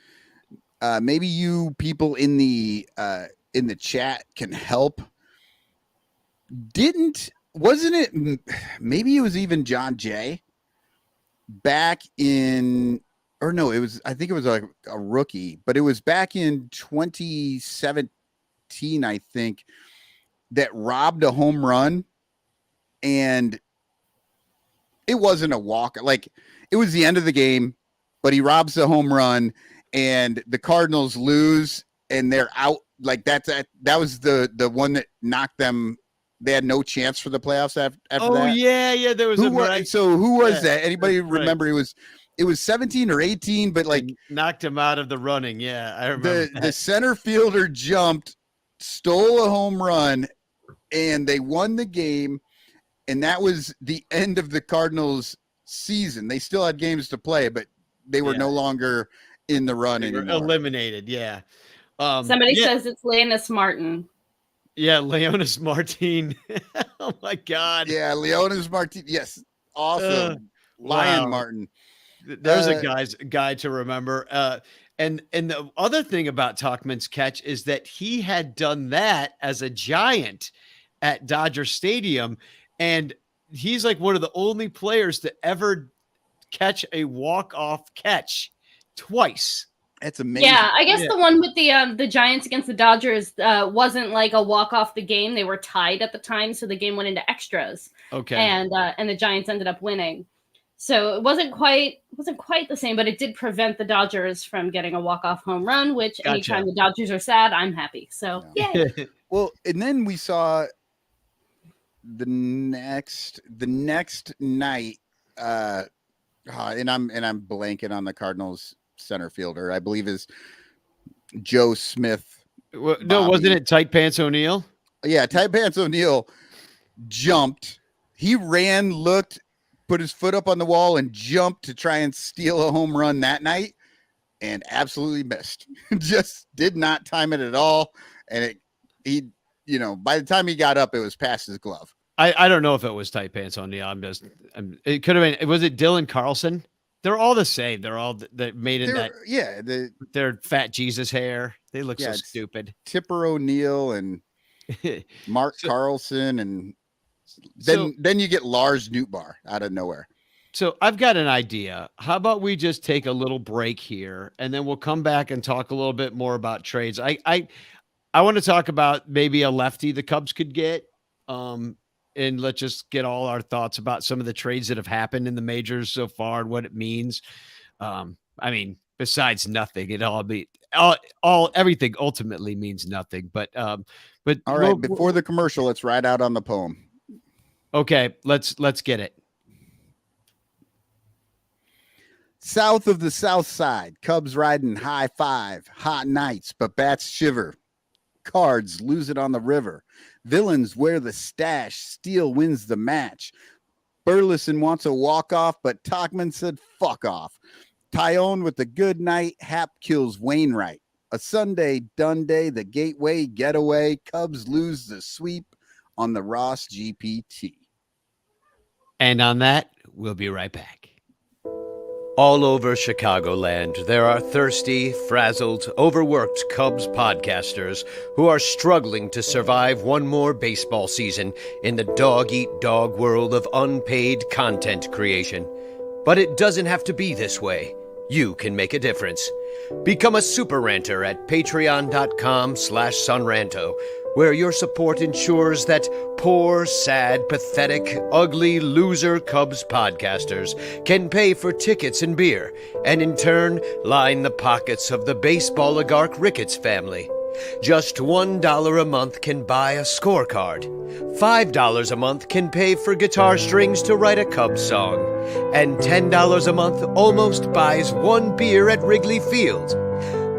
Maybe you people in the chat can help. Wasn't it? Maybe it was even John Jay back in. Or no, it was. I think it was like a rookie, but it was back in 2017, I think, that robbed a home run, and it wasn't a walk. Like it was the end of the game, but he robs the home run, and the Cardinals lose, and they're out. Like that was the one that knocked them. They had no chance for the playoffs after that. Oh yeah, there was who was that? Anybody remember? Right. It was 17 or 18, but like knocked him out of the running. Yeah, I remember. The center fielder jumped, stole a home run, and they won the game. And that was the end of the Cardinals' season. They still had games to play, but they were no longer in the run anymore. Eliminated. Yeah. Somebody says it's Leonis Martin. Yeah, Leonis Martin. Oh my God. Yeah, Leonis Martin. Yes, awesome. Lion Martin. There's a guy to remember. And the other thing about Tauchman's catch is that he had done that as a Giant at Dodger Stadium, and he's like one of the only players to ever catch a walk-off catch twice. That's amazing. Yeah, I guess the one with the Giants against the Dodgers wasn't like a walk off the game. They were tied at the time, so the game went into extras. Okay, and the Giants ended up winning. So it wasn't quite the same, but it did prevent the Dodgers from getting a walk off home run. Which anytime the Dodgers are sad, I'm happy. So yeah. Well, and then we saw the next night, and I'm blanking on the Cardinals center fielder. I believe is Joe Smith. Well, no, wasn't it Tight Pants O'Neill? Yeah, Tight Pants O'Neill jumped. He ran, looked, put his foot up on the wall, and jumped to try and steal a home run that night, and absolutely missed. Just did not time it at all. And by the time he got up, it was past his glove. I don't know if it was Tight Pants O'Neill. It could have been. Was it Dylan Carlson? They're all the same. They're all that made in that. Yeah, their fat Jesus hair. They look so stupid. Tipper O'Neill and Mark Carlson, and then you get Lars Nootbaar out of nowhere. So I've got an idea. How about we just take a little break here, and then we'll come back and talk a little bit more about trades. I want to talk about maybe a lefty the Cubs could get. And let's just get all our thoughts about some of the trades that have happened in the majors so far and what it means. I mean, besides nothing, everything ultimately means nothing. But all right, before the commercial, let's ride out on the poem. Okay, let's get it. South of the South Side, Cubs riding high five, hot nights, but bats shiver. Cards lose it on the river. Villains wear the stash, Steele wins the match. Burleson wants a walk-off, but Tachman said fuck off. Tyone with the good night, Hap kills Wainwright. A Sunday done day, the gateway getaway. Cubs lose the sweep on the Ross GPT. And on that, we'll be right back. All over Chicagoland, there are thirsty, frazzled, overworked Cubs podcasters who are struggling to survive one more baseball season in the dog-eat-dog world of unpaid content creation. But it doesn't have to be this way. You can make a difference. Become a super ranter at patreon.com/sunranto, where your support ensures that poor, sad, pathetic, ugly, loser Cubs podcasters can pay for tickets and beer, and in turn line the pockets of the baseball oligarch Ricketts family. Just $1 a month can buy a scorecard. $5 a month can pay for guitar strings to write a Cubs song. And $10 a month almost buys one beer at Wrigley Field.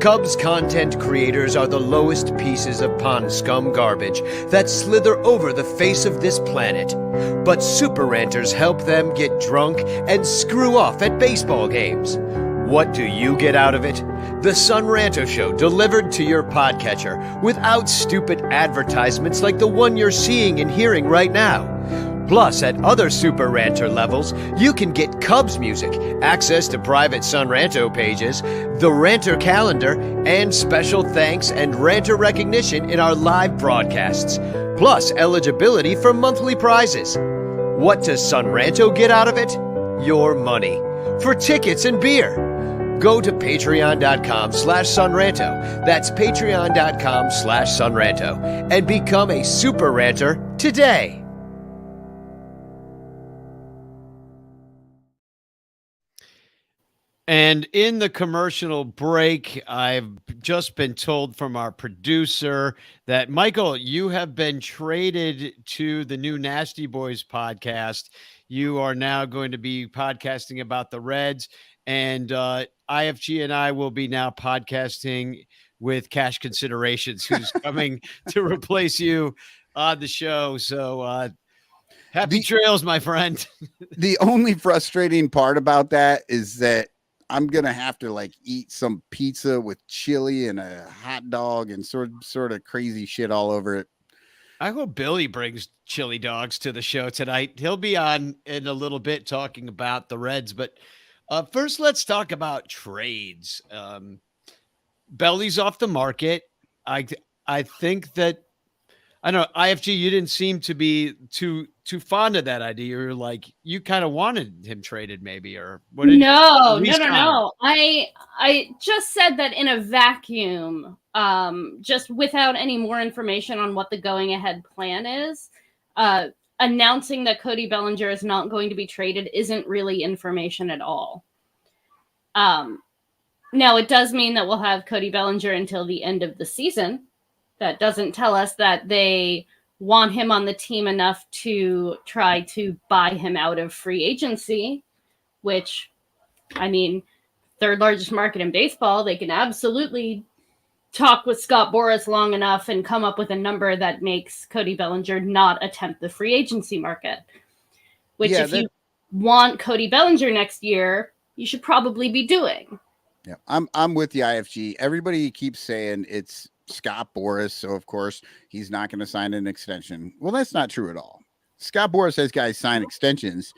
Cubs content creators are the lowest pieces of pond scum garbage that slither over the face of this planet. But super ranters help them get drunk and screw off at baseball games. What do you get out of it? The Sun Ranto Show delivered to your podcatcher without stupid advertisements like the one you're seeing and hearing right now. Plus, at other Super Ranter levels, you can get Cubs music, access to private Sun Ranto pages, the Ranter calendar, and special thanks and Ranter recognition in our live broadcasts. Plus, eligibility for monthly prizes. What does Sun Ranto get out of it? Your money. For tickets and beer. Go to patreon.com/sunranto. That's patreon.com/sunranto. And become a super ranter today. And in the commercial break, I've just been told from our producer that, Michael, you have been traded to the new Nasty Boys podcast. You are now going to be podcasting about the Reds, and IFG and I will be now podcasting with Cash Considerations, who's coming to replace you on the show. So happy trails, my friend. The only frustrating part about that is that I'm going to have to like eat some pizza with chili and a hot dog and sort of crazy shit all over it. I hope Billy brings chili dogs to the show tonight. He'll be on in a little bit talking about the Reds, but first let's talk about trades. Belly's off the market. I think that, I don't know, IFG, you didn't seem to be too fond of that idea. You're like, you kind of wanted him traded maybe, or what? No. I just said that in a vacuum, just without any more information on what the going ahead plan is, announcing that Cody Bellinger is not going to be traded isn't really information at all. Now it does mean that we'll have Cody Bellinger until the end of the season. That doesn't tell us that they want him on the team enough to try to buy him out of free agency, which, I mean, third largest market in baseball. They can absolutely talk with Scott Boras long enough and come up with a number that makes Cody Bellinger not attempt the free agency market. Which, if you want Cody Bellinger next year, you should probably be doing. Yeah, I'm with the IFG. Everybody keeps saying it's Scott Boras, so of course he's not going to sign an extension. Well, that's not true at all. Scott Boras has guys sign extensions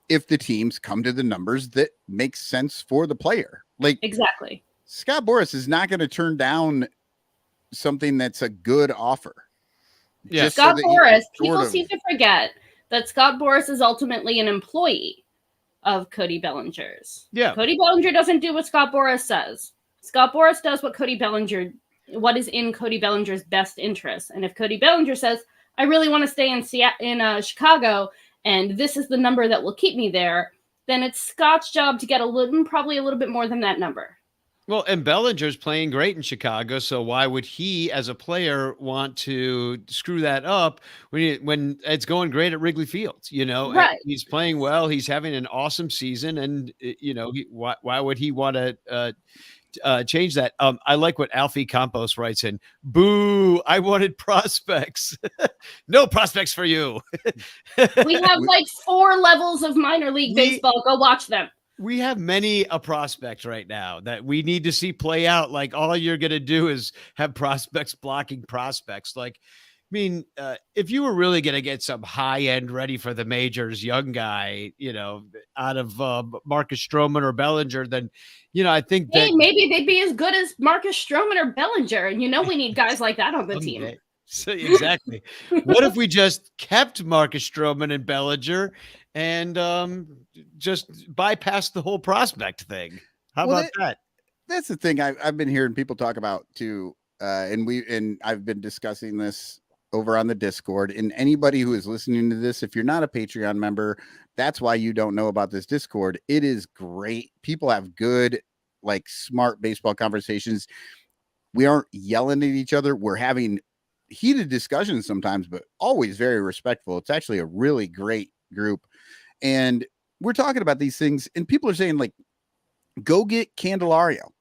if the teams come to the numbers that make sense for the player. Like, exactly. Scott Boras is not going to turn down something that's a good offer. Yeah. Scott Boras, people seem to forget that Scott Boras is ultimately an employee of Cody Bellinger's. Yeah. Cody Bellinger doesn't do what Scott Boras says. Scott Boras does what what is in Cody Bellinger's best interest. And if Cody Bellinger says, I really want to stay in Chicago, and this is the number that will keep me there, then it's Scott's job to get probably a little bit more than that number. Well, and Bellinger's playing great in Chicago, so why would he, as a player, want to screw that up when it's going great at Wrigley Field? Right. He's playing well. He's having an awesome season, and why would he want to change that? I like what Alfie Campos writes in. Boo! I wanted prospects. No prospects for you. We have like 4 levels of minor league baseball. Go watch them. We have many a prospect right now that we need to see play out. Like, all you're going to do is have prospects blocking prospects. Like, I mean, if you were really going to get some high end ready for the majors young guy, out of Marcus Stroman or Bellinger, then, I think that maybe they'd be as good as Marcus Stroman or Bellinger. And we need guys like that on the team. So, exactly. What if we just kept Marcus Stroman and Bellinger and just bypass the whole prospect thing? How about that? That's the thing I've been hearing people talk about too. And I've been discussing this over on the Discord, and anybody who is listening to this, if you're not a Patreon member, that's why you don't know about this Discord. It is great. People have good, like, smart baseball conversations. We aren't yelling at each other. We're having heated discussions sometimes, but always very respectful. It's actually a really great group. And we're talking about these things, and people are saying, like, go get Candelario.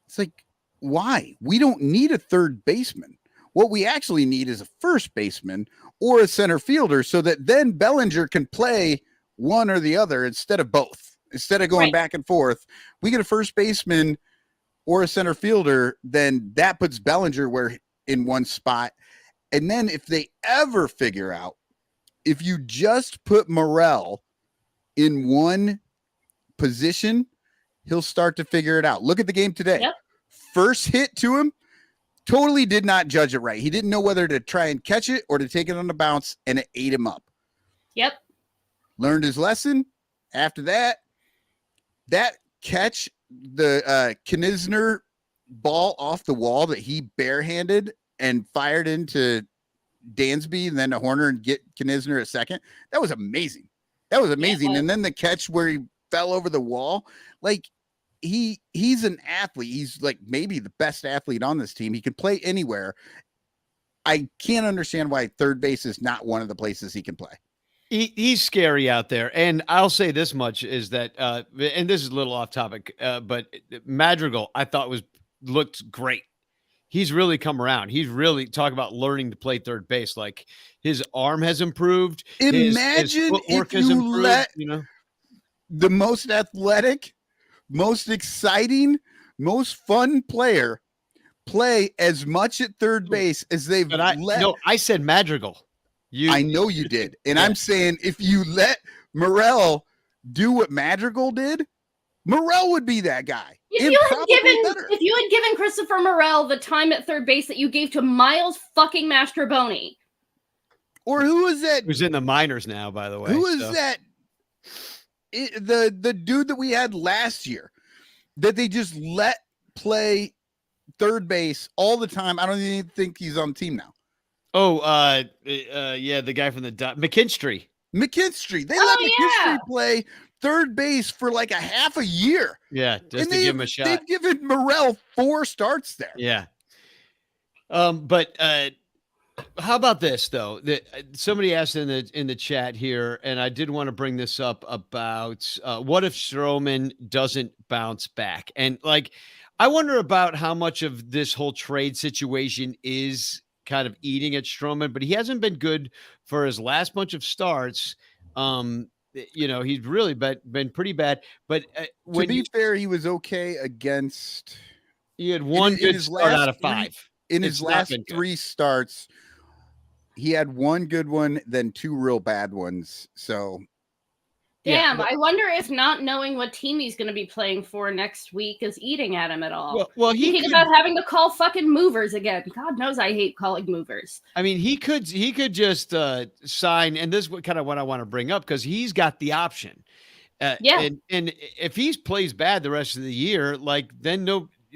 It's like, why? We don't need a third baseman. What we actually need is a first baseman or a center fielder, so that then Bellinger can play one or the other instead of both. Instead of going back and forth, we get a first baseman or a center fielder, then that puts Bellinger in one spot. And then if they ever figure out, if you just put Morel in one position, he'll start to figure it out. Look at the game today. Yep. First hit to him, totally did not judge it right. He didn't know whether to try and catch it or to take it on the bounce, and it ate him up. Yep. Learned his lesson. After that catch, the Knizner ball off the wall that he barehanded and fired into Dansby and then to Horner and get Knizner at second. That was amazing. Yeah. And then the catch where he fell over the wall, like, he's an athlete. He's like maybe the best athlete on this team. He can play anywhere. I can't understand why third base is not one of the places he can play. He's scary out there. And I'll say this much is that, and this is a little off topic, but Madrigal, I thought looked great. He's really come around. He's really talk about learning to play third base. Like, his arm has improved. Imagine his footwork if you let the most athletic, most exciting, most fun player play as much at third base as they've let. No, I said Madrigal. I know you did. And I'm saying, if you let Morel do what Madrigal did, Morel would be that guy. If you had given Christopher Morel the time at third base that you gave to Miles fucking Mastrobuoni. Or who was that? Who's in the minors now, by the way. Who is that? The dude that we had last year that they just let play third base all the time. I don't even think he's on the team now. Oh, yeah, the guy from the McKinstry. They let McKinstry play third base for like a half a year. Yeah, just to give him a shot. They've given Morel 4 starts there. Yeah. But how about this though? Somebody asked in the chat here, and I did want to bring this up about what if Stroman doesn't bounce back? And like, I wonder about how much of this whole trade situation is kind of eating at Stroman, but he hasn't been good for his last bunch of starts. He's really been pretty bad. But to be fair, he was okay against. He had one good start out of 5. In his last 3 starts, he had one good one, then 2 real bad ones. So, damn, I wonder if not knowing what team he's going to be playing for next week is eating at him at all. Well, thinking about having to call fucking movers again. God knows I hate calling movers. I mean, he could just sign, and this is kind of what I want to bring up, because he's got the option. And if he plays bad the rest of the year, like, then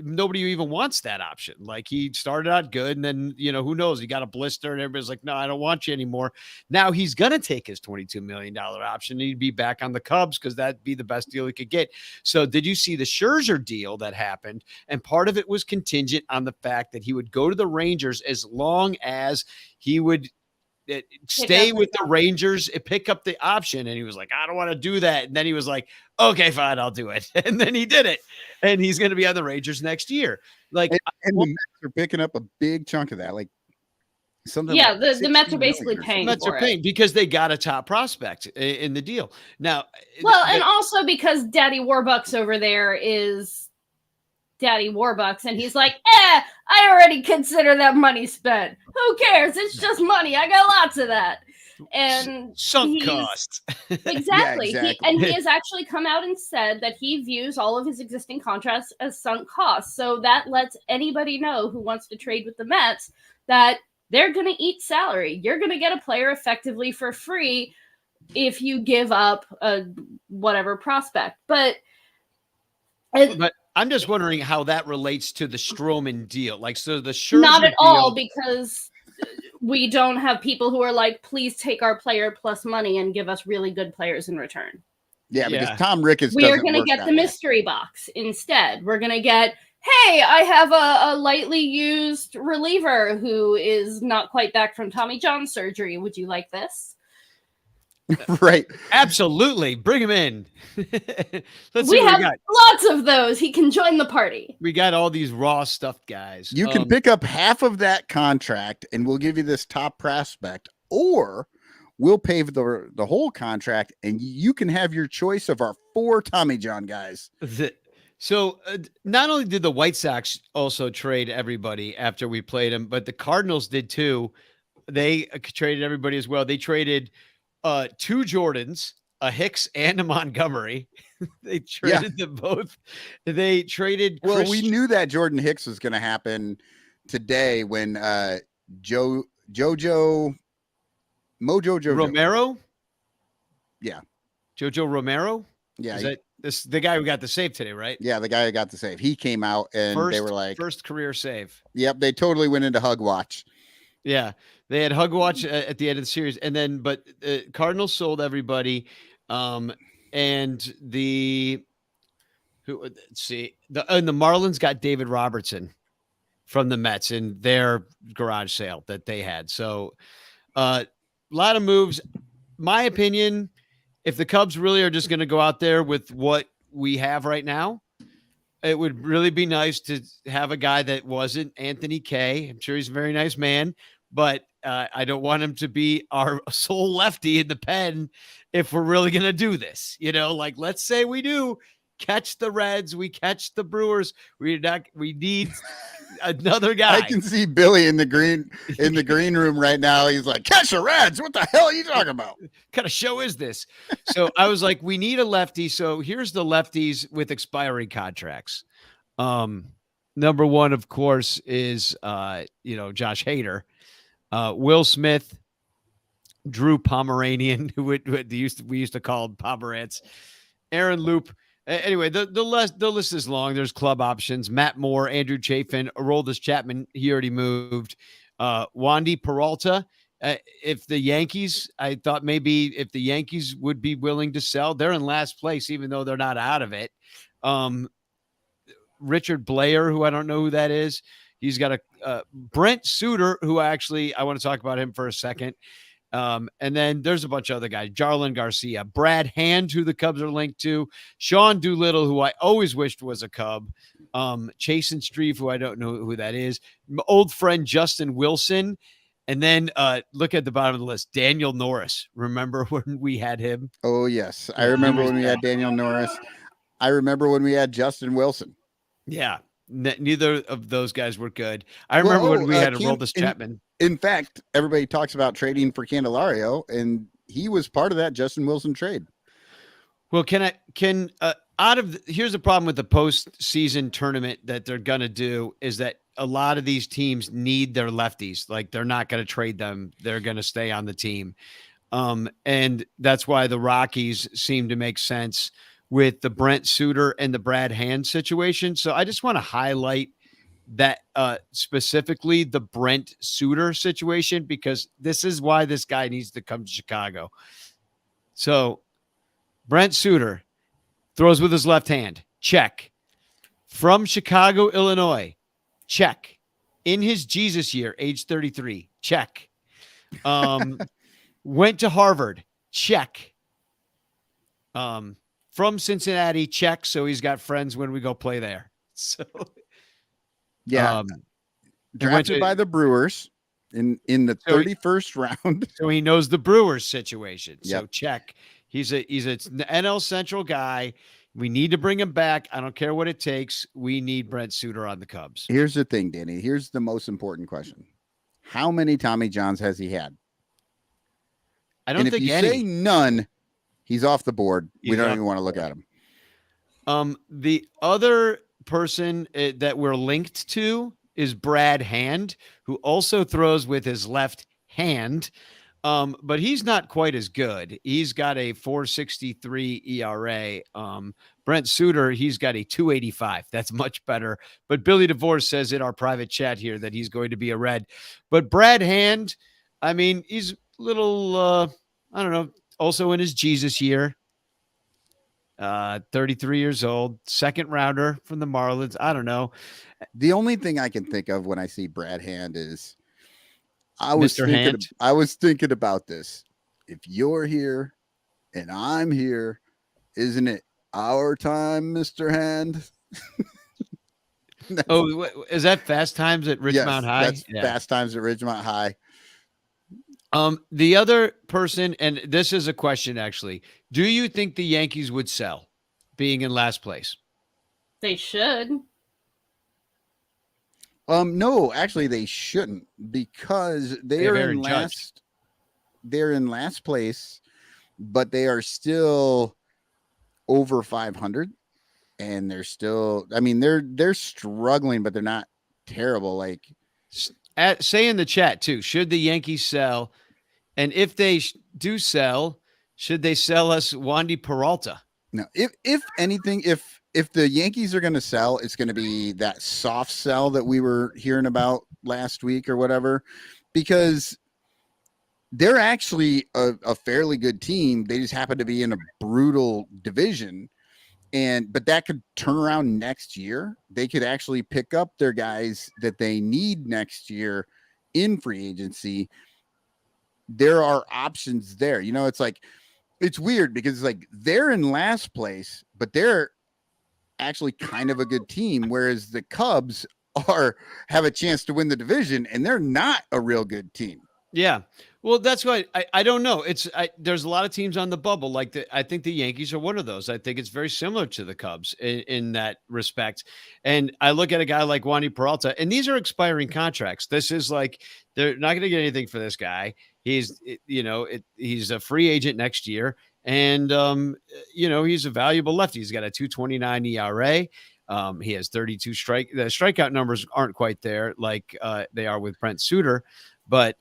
nobody even wants that option. Like, he started out good, and then, who knows? He got a blister, and everybody's like, no, I don't want you anymore. Now he's going to take his $22 million option. He'd be back on the Cubs because that'd be the best deal he could get. So did you see the Scherzer deal that happened? And part of it was contingent on the fact that he would go to the Rangers as long as he would stay with the Rangers, pick up the option. And he was like, I don't want to do that. And then he was like, okay, fine, I'll do it. And then he did it. And he's going to be on the Rangers next year. Like, and the Mets are picking up a big chunk of that. Like, something. Yeah, like the Mets are basically paying Mets for are paying because they got a top prospect in the deal. Now, well, and also because Daddy Warbucks over there is Daddy Warbucks, and he's like, I already consider that money spent. Who cares? It's just money. I got lots of that. And sunk costs. Exactly. Yeah, exactly. He has actually come out and said that he views all of his existing contracts as sunk costs. So that lets anybody know who wants to trade with the Mets that they're going to eat salary. You're going to get a player effectively for free if you give up a whatever prospect. But I'm just wondering how that relates to the Stroman deal. Like, so the Scherzer not at deal, all, because we don't have people who are like, please take our player plus money and give us really good players in return. Yeah, because Tom Ricketts. We are going to get the mystery box instead. We're going to get, hey, I have a lightly used reliever who is not quite back from Tommy John surgery. Would you like this? Right. Absolutely. Bring him in. Let's we see have we got. lots of those. He can join the party. We got all these raw stuffed guys. You can pick up half of that contract and we'll give you this top prospect, or we'll pay for the whole contract and you can have your choice of our 4 Tommy John guys. So not only did the White Sox also trade everybody after we played them, but the Cardinals did too. They traded everybody as well. They traded 2 Jordans, a Hicks and a Montgomery. They traded them both. They traded. Well, we knew that Jordan Hicks was going to happen today when Mojo Romero. Yeah. Jojo Romero. Yeah. Is that the guy who got the save today, right? Yeah. The guy who got the save. He came out and they were like, first career save. Yep. They totally went into hug watch. Yeah. They had hug watch at the end of the series. And then, but Cardinals sold everybody. And the Marlins got David Robertson from the Mets in their garage sale that they had. So a lot of moves. My opinion, if the Cubs really are just going to go out there with what we have right now, it would really be nice to have a guy that wasn't Anthony Kay. I'm sure he's a very nice man, but I don't want him to be our sole lefty in the pen if we're really going to do this. Like, let's say we do catch the Reds, we catch the Brewers. We need another guy. I can see Billy in the green room right now. He's like, catch the Reds. What the hell are you talking about? What kind of show is this? So I was like, we need a lefty. So here's the lefties with expiring contracts. Number one, of course, is Josh Hader. Will Smith, Drew Pomeranian, who we used to call him Pomerantz, Aaron Loop. Anyway, the list is long. There's club options: Matt Moore, Andrew Chafin, Aroldis Chapman. He already moved. Wandy Peralta. If the Yankees, I thought maybe if the Yankees would be willing to sell, they're in last place, even though they're not out of it. Richard Blair, who I don't know who that is. He's got a Brent Suter, who I want to talk about him for a second. And then there's a bunch of other guys, Jarlin Garcia, Brad Hand, who the Cubs are linked to, Sean Doolittle, who I always wished was a Cub, Chasen Streve, who I don't know who that is, my old friend Justin Wilson. And then look at the bottom of the list, Daniel Norris. Remember when we had him? Oh, yes. I remember when we had Daniel Norris. I remember when we had Justin Wilson. Yeah. Neither of those guys were good. I remember when we had Aroldis Chapman. In fact, everybody talks about trading for Candelario, and he was part of that Justin Wilson trade. Well, here's the problem with the postseason tournament that they're going to do is that a lot of these teams need their lefties. Like, they're not going to trade them. They're going to stay on the team. And that's why the Rockies seem to make sense with the Brent Suter and the Brad Hand situation. So I just want to highlight that specifically the Brent Suter situation, because this is why this guy needs to come to Chicago. So Brent Suter throws with his left hand. Check. From Chicago, Illinois. Check. In his Jesus year, age 33. Check. Went to Harvard. Check. From Cincinnati. Check. So he's got friends when we go play there. So Yeah. Drafted by the Brewers in the 31st round. So he knows the Brewers situation. So Yep. check. He's an NL Central guy. We need to bring him back. I don't care what it takes. We need Brent Suter on the Cubs. Here's the thing, Danny. Here's the most important question. How many Tommy Johns has he had? I don't think if you any. say none, he's off the board. We don't off even want to look at him. The other person that we're linked to is Brad Hand, who also throws with his left hand. But he's not quite as good. He's got a 4.63 ERA. Brent Suter, he's got a 2.85. That's much better. But Billy Devore says in our private chat here that he's going to be a Red. But Brad Hand, I mean, he's a little, I don't know, also in his Jesus year. 33 years old, second rounder from the Marlins. I don't know. The only thing I can think of when I see Brad Hand is I was thinking about this. If you're here and I'm here, isn't it our time, Mr. Hand? Oh, is that Fast Times at Ridgemont High? That's Fast Times at Ridgemont High. The other person, and this is a question actually, do you think the Yankees would sell being in last place? They should. No, actually they shouldn't, because they're in last place, but they are still over 500, and they're still, I mean, they're struggling, but they're not terrible. Like, say in the chat too, should the Yankees sell? And if they do sell, should they sell us Wandy Peralta? No, if anything, if the Yankees are going to sell, it's going to be that soft sell that we were hearing about last week or whatever, because they're actually a fairly good team. They just happen to be in a brutal division. But that could turn around next year. They could actually pick up their guys that they need next year in free agency. There are options there. You know, it's like, it's weird because it's like they're in last place, but they're actually kind of a good team, whereas the Cubs have a chance to win the division, and they're not a real good team. Yeah. Well, that's why I don't know. There's a lot of teams on the bubble. I think the Yankees are one of those. I think it's very similar to the Cubs in that respect. And I look at a guy like Wandy Peralta, and these are expiring contracts. This is like, they're not going to get anything for this guy. He's a free agent next year. And, he's a valuable lefty. He's got a 2.29 ERA. He has 32 the strikeout numbers aren't quite there like they are with Brent Suter. But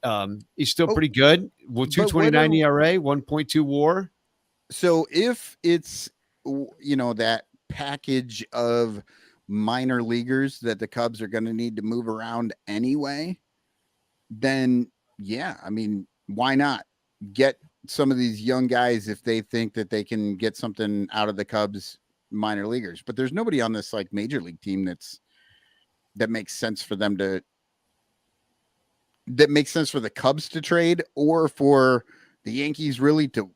he's still pretty good. 2.29 ERA, 1.2 WAR. So if it's, that package of minor leaguers that the Cubs are going to need to move around anyway, then yeah, I mean, why not get some of these young guys if they think that they can get something out of the Cubs minor leaguers? But there's nobody on this like major league team that makes sense for them that makes sense for the Cubs to trade or for the Yankees really to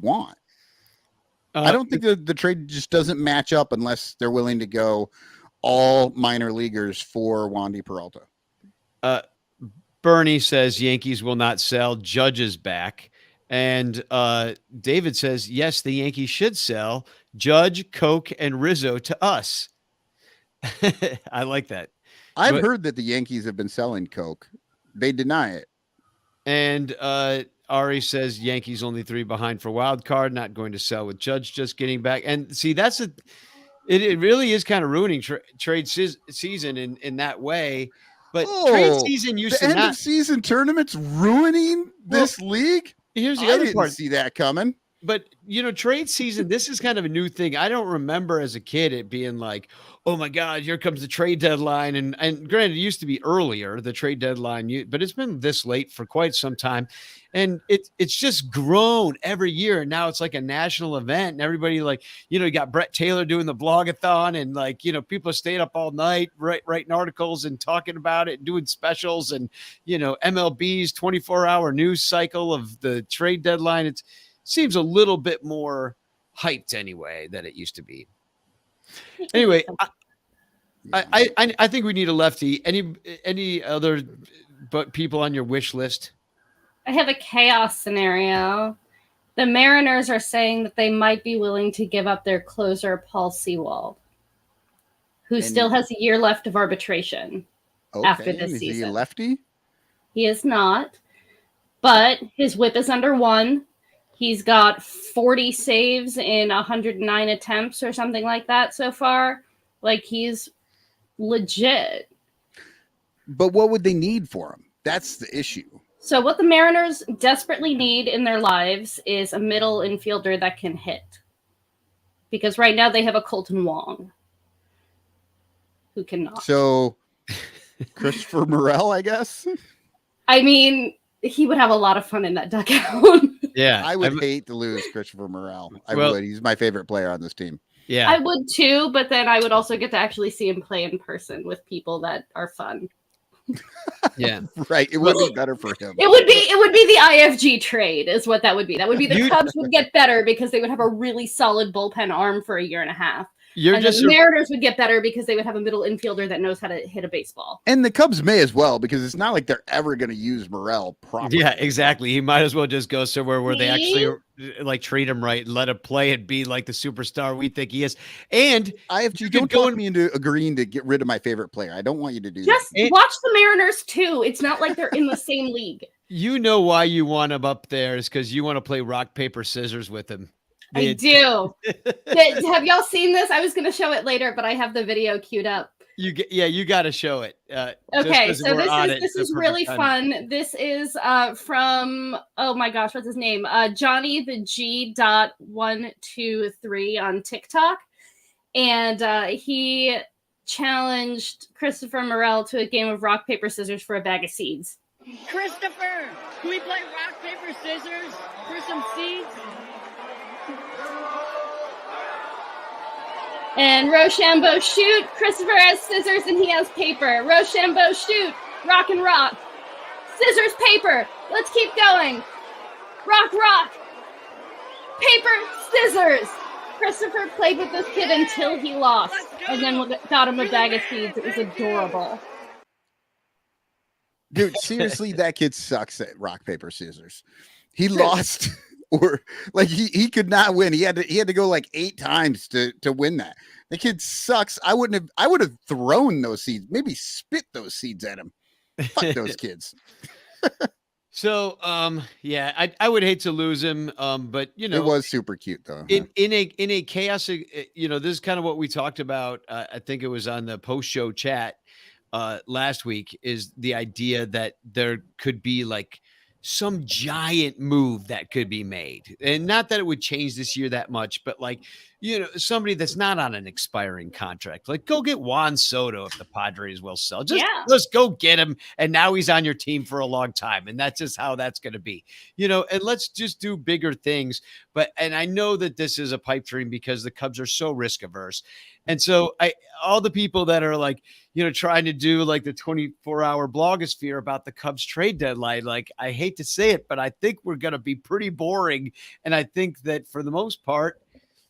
want. I don't think the trade just doesn't match up unless they're willing to go all minor leaguers for Wandy Peralta. Bernie says Yankees will not sell. Judge is back. And David says, yes, the Yankees should sell Judge, Coke, and Rizzo to us. I like that. I've heard that the Yankees have been selling Coke. They deny it. And Ari says Yankees only 3 behind for wild card, not going to sell with Judge just getting back. And see, it really is kind of ruining trade season in that way. But trade season used end of season tournaments ruining this league. Here's the other part. See that coming. But trade season, this is kind of a new thing. I don't remember as a kid it being like, oh my God, here comes the trade deadline. And granted, it used to be earlier, the trade deadline, but it's been this late for quite some time. And it's just grown every year. And now it's like a national event. And everybody you got Brett Taylor doing the blogathon, and people are staying up all night, writing articles and talking about it and doing specials, and MLB's 24-hour news cycle of the trade deadline. It seems a little bit more hyped anyway than it used to be. Anyway, I think we need a lefty. Any other people on your wish list? I have a chaos scenario. The Mariners are saying that they might be willing to give up their closer, Paul Sewald, who still has a year left of arbitration after this season. Is he a lefty? He is not, but his whip is under 1. He's got 40 saves in 109 attempts or something like that so far. Like, he's legit. But what would they need for him? That's the issue. So what the Mariners desperately need in their lives is a middle infielder that can hit. Because right now they have a Colton Wong who cannot. So Christopher Morel, I guess? I mean, he would have a lot of fun in that dugout. Yeah. I would hate to lose Christopher Morel. I would. He's my favorite player on this team. Yeah. I would too, but then I would also get to actually see him play in person with people that are fun. Yeah. Right. It would be better for him. It would be the IFG trade is what that would be. That would be the Cubs would get better because they would have a really solid bullpen arm for a year and a half. The Mariners would get better because they would have a middle infielder that knows how to hit a baseball. And the Cubs may as well, because it's not like they're ever going to use Morel properly. Yeah, exactly. He might as well just go somewhere where they actually treat him right and let him play and be like the superstar we think he is. And IFG, don't talk me into agreeing to get rid of my favorite player. I don't want you to do just that. Watch the Mariners too. It's not like they're in the same league. You know why you want him up there is because you want to play rock, paper, scissors with him. I do. Have y'all seen this? I was going to show it later, but I have the video queued up. You got to show it. Okay, so this is really fun. This is from, oh my gosh, what's his name? Johnny the G.123 on TikTok, and he challenged Christopher Morel to a game of rock paper scissors for a bag of seeds. Christopher, can we play rock paper scissors for some seeds? And Rochambeau shoot. Christopher has scissors and he has paper. Rochambeau shoot. Rock and rock. Scissors, paper. Let's keep going. Rock, rock. Paper, scissors. Christopher played with this kid until he lost. And then got him a bag of seeds. It was adorable. Dude, seriously, that kid sucks at rock, paper, scissors. He lost. Or like he could not win. He had to go like 8 times to win that. The kid sucks. I would have thrown those seeds, maybe spit those seeds at him. Fuck those kids. So yeah, I would hate to lose him. But it was super cute though. In a chaos, this is kind of what we talked about. I think it was on the post-show chat last week, is the idea that there could be like some giant move that could be made, and not that it would change this year that much, but like, somebody that's not on an expiring contract, like go get Juan Soto if the Padres will sell. Just go get him, and now he's on your team for a long time, and that's just how that's going to be, and let's just do bigger things. And I know that this is a pipe dream because the Cubs are so risk averse. And so all the people that are like, trying to do like the 24-hour blogosphere about the Cubs trade deadline, like, I hate to say it, but I think we're going to be pretty boring. And I think that for the most part,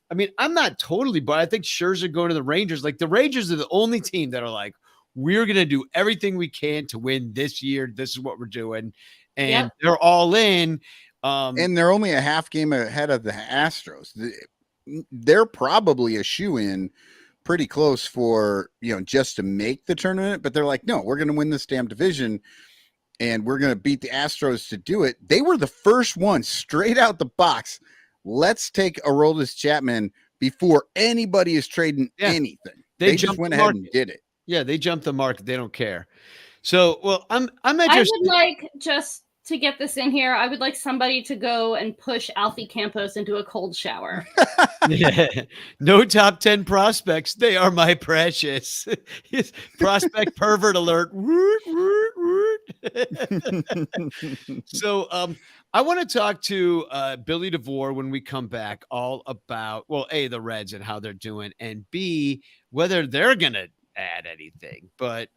I mean, I'm not totally, but I think Scherzer going to the Rangers. Like, the Rangers are the only team that are like, we're going to do everything we can to win this year. This is what we're doing. And they're all in. And they're only a half game ahead of the Astros. They're probably a shoe-in pretty close for, just to make the tournament, but they're like, no, we're going to win this damn division and we're going to beat the Astros to do it. They were the first one straight out the box. Let's take Aroldis Chapman before anybody is trading anything. They just went ahead and did it. Yeah, they jumped the market. They don't care. So, well, I'm I would like just to get this in here, I would like somebody to go and push Alfie Campos into a cold shower. Yeah. No top 10 prospects. They are my precious. Prospect pervert alert. So I want to talk to Billy Devore when we come back all about, well, A, the Reds and how they're doing, and B, whether they're going to add anything. But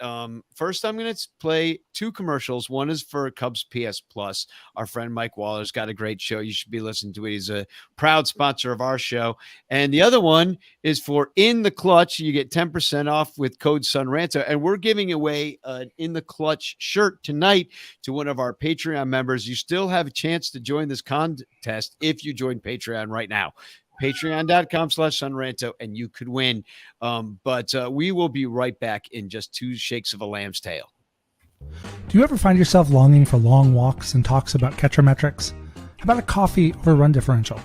first, I'm going to play two commercials. One is for Cubs PS Plus. Our friend Mike Waller's got a great show. You should be listening to it. He's a proud sponsor of our show. And the other one is for In the Clutch. You get 10% off with code SUNRANTO. And we're giving away an In the Clutch shirt tonight to one of our Patreon members. You still have a chance to join this contest if you join Patreon right now. Patreon.com/Sunranto, and you could win. But we will be right back in just 2 shakes of a lamb's tail. Do you ever find yourself longing for long walks and talks about catcher metrics? How about a coffee or run differential?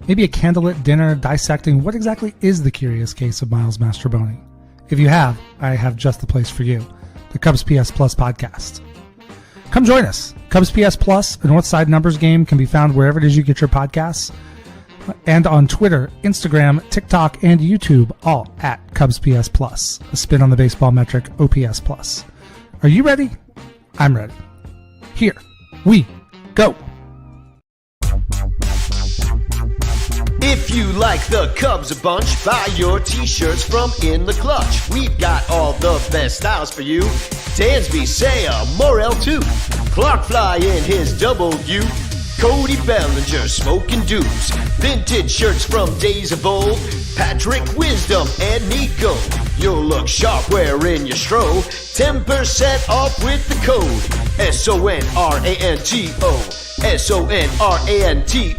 Maybe a candlelit dinner dissecting what exactly is the curious case of Miles Mastrobuoni? If you have, I have just the place for you, the Cubs PS Plus podcast. Come join us. Cubs PS Plus, a Northside numbers game, can be found wherever it is you get your podcasts, and on Twitter, Instagram, TikTok, and YouTube, all at Cubs PS Plus, a spin on the baseball metric OPS Plus. Are you ready? I'm ready. Here we go. If you like the Cubs a bunch, buy your t-shirts from In the Clutch. We've got all the best styles for you. Dansby, Saya, Morel too. Clark Fly in his W. Cody Bellinger, smoking dupes. Vintage shirts from days of old. Patrick Wisdom and Nico. You'll look sharp wearing your stro. 10% off with the code SONRANTO. SONRANTO.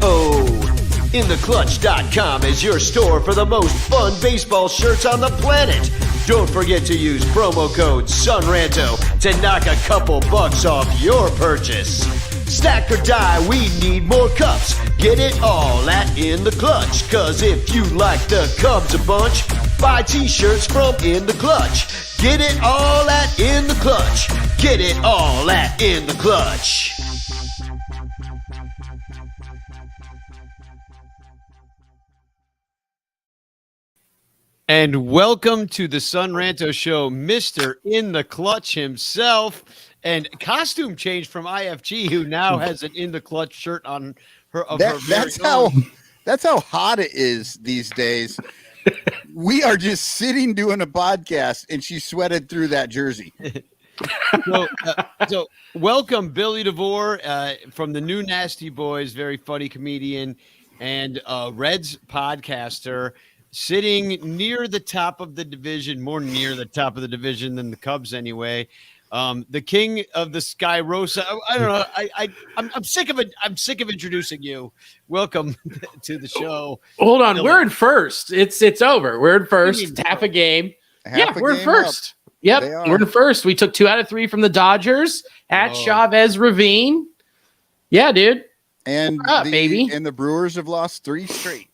InTheClutch.com is your store for the most fun baseball shirts on the planet. Don't forget to use promo code SUNRANTO to knock a couple bucks off your purchase. Stack or die, we need more cups. Get it all at In the Clutch. Cause if you like the Cubs a bunch, buy t-shirts from In the Clutch. Get it all at In the Clutch. Get it all at In the Clutch. And welcome to the Sunranto Show, Mr. In the Clutch himself. And costume change from IFG, who now has an In the Clutch shirt on her. That's how hot it is these days. We are just sitting doing a podcast, and she sweated through that jersey. So welcome, Billy Devore from the New Nasty Boys, very funny comedian and Reds podcaster, sitting near the top of the division, more near the top of the division than the Cubs anyway. The king of the Sky Rosa. I don't know. I'm sick of it. I'm sick of introducing you. Welcome to the show. Hold on. We're in first. It's over. We're in first. It's half a game. We're in first. Up. Yep. We're in first. We took 2 out of 3 from the Dodgers at Chavez Ravine. Yeah, dude. And baby. And the Brewers have lost 3 straight.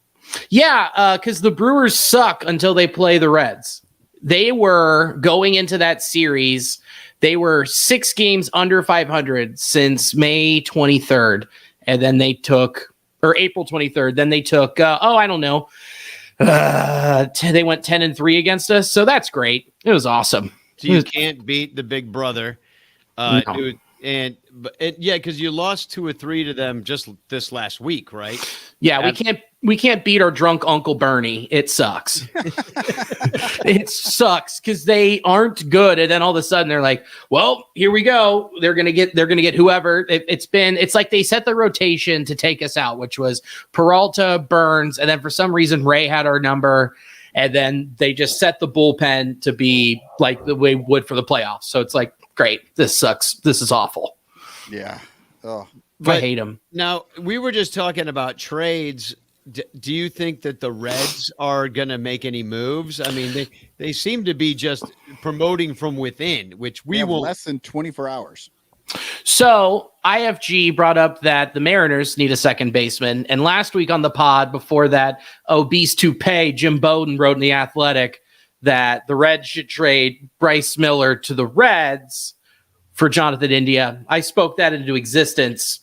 Yeah, because the Brewers suck until they play the Reds. They were going into that series. They were 6 games under 500 since May 23rd. And then they took, or April 23rd. Then they took, they went 10-3 against us. So that's great. It was awesome. So you can't beat the big brother. No. Because you lost 2 or 3 to them just this last week, right? Yeah, we can't beat our drunk Uncle Bernie. It sucks. It sucks because they aren't good, and then all of a sudden they're like, "Well, here we go. They're gonna get whoever." It's like they set the rotation to take us out, which was Peralta, Burns, and then for some reason Ray had our number, and then they just set the bullpen to be like the way would for the playoffs. So it's like, great, this sucks. This is awful. Yeah. Oh. I hate them. Now, we were just talking about trades. Do you think that the Reds are going to make any moves? I mean, they seem to be just promoting from within, which we will less than 24 hours. So IFG brought up that the Mariners need a second baseman. And last week on the pod before that, obese toupee, Jim Bowden wrote in The Athletic that the Reds should trade Bryce Miller to the Reds for Jonathan India. I spoke that into existence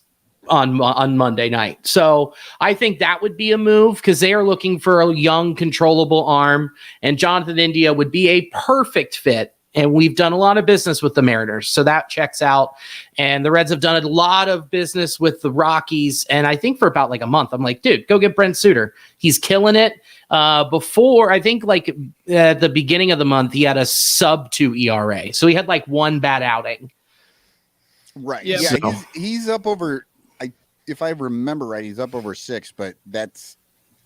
on Monday night. So I think that would be a move because they are looking for a young, controllable arm, and Jonathan India would be a perfect fit. And we've done a lot of business with the Mariners, so that checks out. And the Reds have done a lot of business with the Rockies, and I think for about like a month, I'm like, dude, go get Brent Suter. He's killing it. Before, I think like at the beginning of the month, he had a sub-2 ERA, so he had like one bad outing. Right. Yeah, Yeah. so- He's up over. If I remember right, he's up over 6. But that's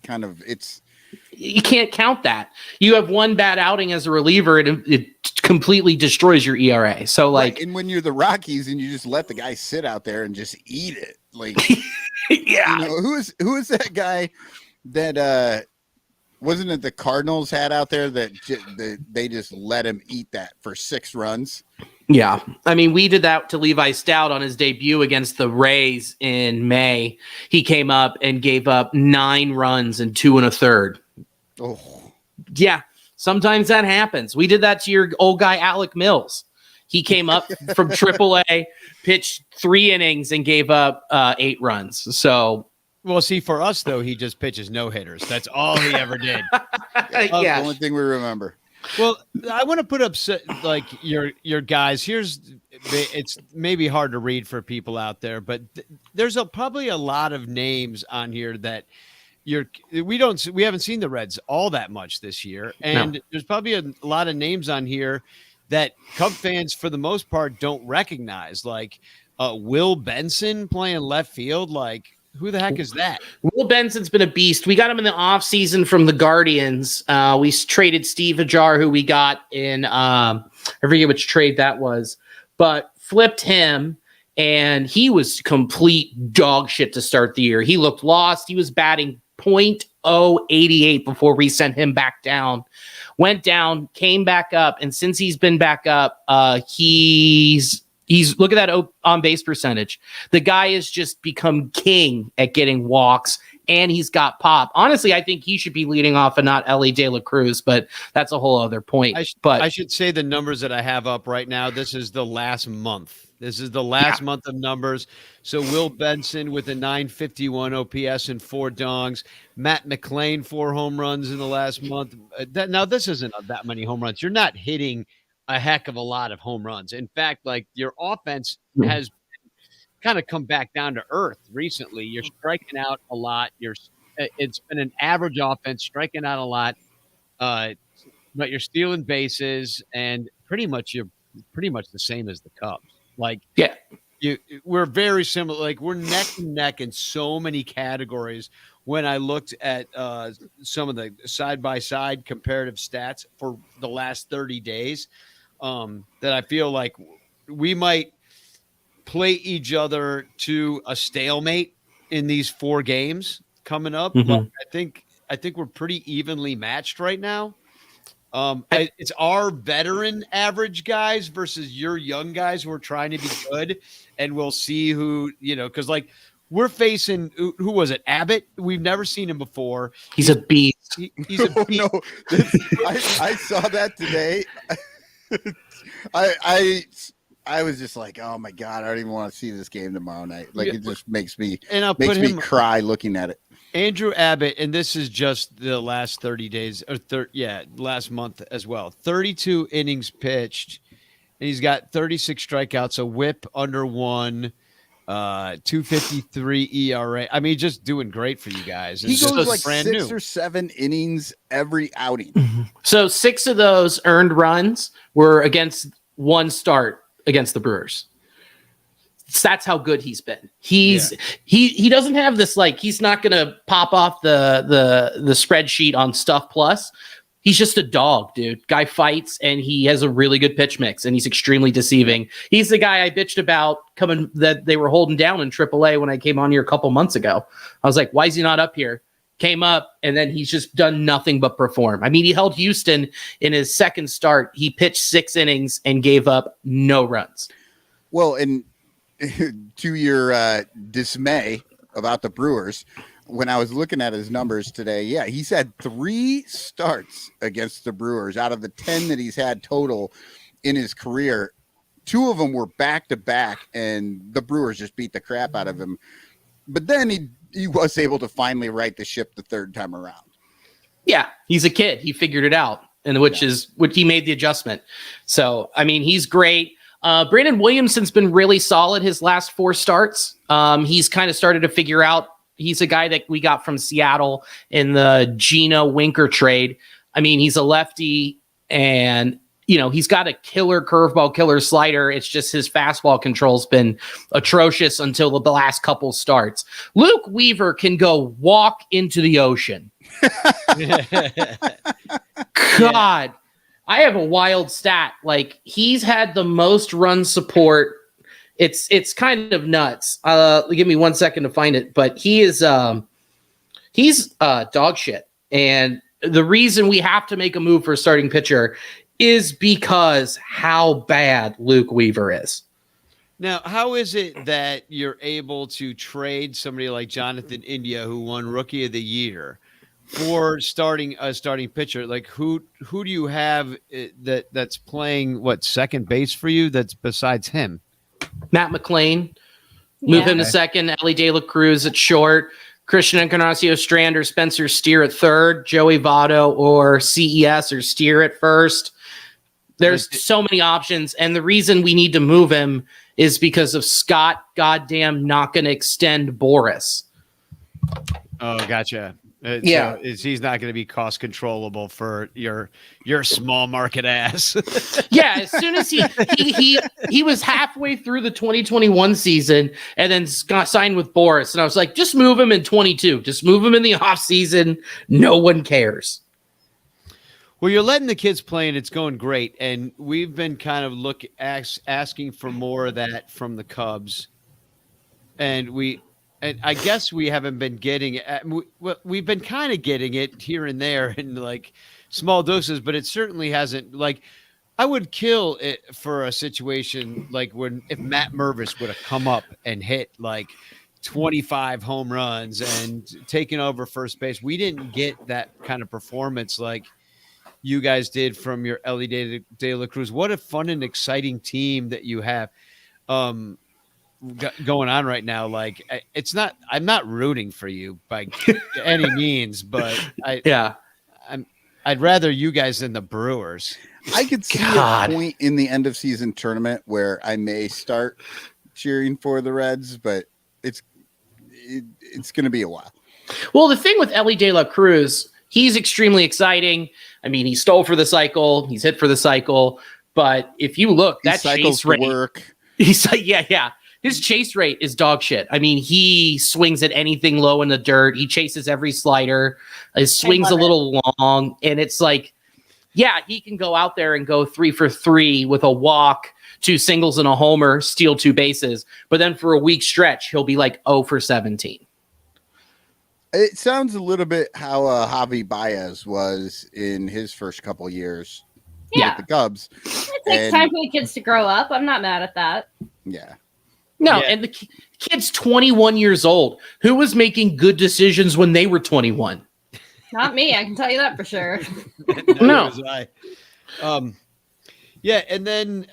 kind of it's. You can't count that. You have one bad outing as a reliever, it completely destroys your ERA. So like, Right. And when you're the Rockies and you just let the guy sit out there and just eat it, like, yeah, you know, who is that guy that wasn't it the Cardinals had out there that they just let him eat that for 6 runs? yeah. I mean, we did that to Levi Stout on his debut against the Rays in May. He came up and gave up 9 runs in 2 1/3. Oh, Yeah, sometimes that happens. We did that to your old guy, Alec Mills. He came up from AAA, pitched 3 innings, and gave up 8 runs. So, Well, see, for us though, he just pitches no hitters. That's all he ever did. the yeah. only thing we remember. Well, I want to put up like your guys. It's maybe hard to read for people out there, but there's probably a lot of names on here that we haven't seen the Reds all that much this year, and there's probably a lot of names on here that Cub fans for the most part don't recognize, like Will Benson playing left field. Like, who the heck is that? Will Benson's been a beast. We got him in the offseason from the Guardians. We traded Steve Hajar, who we got in, I forget which trade that was, but flipped him, and he was complete dog shit to start the year. He looked lost. He was batting .088 before we sent him back down. Went down, came back up, and since he's been back up, he's look at that on base percentage. The guy has just become king at getting walks, and he's got pop. Honestly, I think he should be leading off and not Ellie De La Cruz, but that's a whole other point. I should say the numbers that I have up right now. This is the last month. This is the last month of numbers. So Will Benson with a 951 OPS and 4 dongs. Matt McClain 4 home runs in the last month. Now this isn't that many home runs. You're not hitting a heck of a lot of home runs. In fact, like your offense has kind of come back down to earth recently. You're striking out a lot. It's been an average offense, striking out a lot, but you're stealing bases, and you're pretty much the same as the Cubs. Like, yeah, we're very similar. Like, we're neck and neck in so many categories. When I looked at some of the side-by-side comparative stats for the last 30 days, that I feel like we might play each other to a stalemate in these 4 games coming up. Mm-hmm. But I think we're pretty evenly matched right now. It's our veteran average guys versus your young guys who are trying to be good, and we'll see who, because like we're facing, who was it? Abbott. We've never seen him before. He's a beast. He's a beast. No, I saw that today. I was just like, oh my God, I don't even want to see this game tomorrow night. Like, it just makes me cry looking at it. Andrew Abbott, and this is just the last 30 days, or last month as well. 32 innings pitched, and he's got 36 strikeouts, a whip under 1, 2.53 ERA. I mean, just doing great for you guys. He goes like brand 6 new. or 7 innings every outing. So 6 of those earned runs were against one start against the Brewers. That's how good he's been. He doesn't have this, like, he's not going to pop off the spreadsheet on Stuff Plus. He's just a dog, dude. Guy fights, and he has a really good pitch mix, and he's extremely deceiving. He's the guy I bitched about that they were holding down in AAA when I came on here a couple months ago. I was like, why is he not up here? Came up, and then he's just done nothing but perform. I mean, he held Houston in his second start. He pitched 6 innings and gave up no runs. Well, and to your dismay about the Brewers, when I was looking at his numbers today, he's had 3 starts against the Brewers out of the 10 that he's had total in his career. 2 of them were back to back, and the Brewers just beat the crap out of him. But then he was able to finally right the ship the 3rd time around. Yeah, he's a kid. He figured it out, and which he made the adjustment. So, I mean, he's great. Brandon Williamson's been really solid his last 4 starts. He's kind of started to figure out. He's a guy that we got from Seattle in the Gino Winker trade. I mean, he's a lefty, and he's got a killer curveball, killer slider. It's just his fastball control's been atrocious until the last couple starts. Luke Weaver can go walk into the ocean. God, I have a wild stat. Like, he's had the most run support. It's kind of nuts. Give me 1 second to find it, but he's dog shit. And the reason we have to make a move for a starting pitcher is because how bad Luke Weaver is. Now, how is it that you're able to trade somebody like Jonathan India, who won Rookie of the Year, for starting a starting pitcher? Like, who do you have that's playing second base for you? That's besides him. Matt McClain, move him to second. Ellie De La Cruz at short. Christian Encarnacio Strand or Spencer Steer at third. Joey Votto or CES or Steer at first. There's so many options, and the reason we need to move him is because of Scott goddamn not going to extend Boris. Oh, gotcha. Yeah. So he's not going to be cost controllable for your small market ass. Yeah, as soon as he was halfway through the 2021 season and then got signed with Boris, and I was like, just move him in 22. Just move him in the off season. No one cares. Well, you're letting the kids play, and it's going great. And we've been kind of asking for more of that from the Cubs. And I guess we haven't been getting it. We've been kind of getting it here and there in like small doses, but it certainly hasn't. Like, I would kill it for a situation like if Matt Mervis would have come up and hit like 25 home runs and taken over first base. We didn't get that kind of performance like you guys did from your Ellie De La Cruz. What a fun and exciting team that you have going on right now. Like, I'm not rooting for you by any means, but I'd rather you guys than the Brewers. I could see a point in the end of season tournament where I may start cheering for the Reds, but it's going to be a while. Well, the thing with Ellie De La Cruz, he's extremely exciting. I mean, he stole for the cycle. He's hit for the cycle. But if you look, that chase rate, he's like, yeah. His chase rate is dog shit. I mean, he swings at anything low in the dirt. He chases every slider. His swing's a little long. And it's like, yeah, he can go out there and go 3 for 3 with a walk, 2 singles and a homer, steal 2 bases. But then for a week stretch, he'll be like 0 for 17. It sounds a little bit how Javi Baez was in his first couple years with the Cubs. It takes time for the kids to grow up. I'm not mad at that. Yeah. No, and the kid's 21 years old. Who was making good decisions when they were 21? Not me. I can tell you that for sure. No. Yeah, and then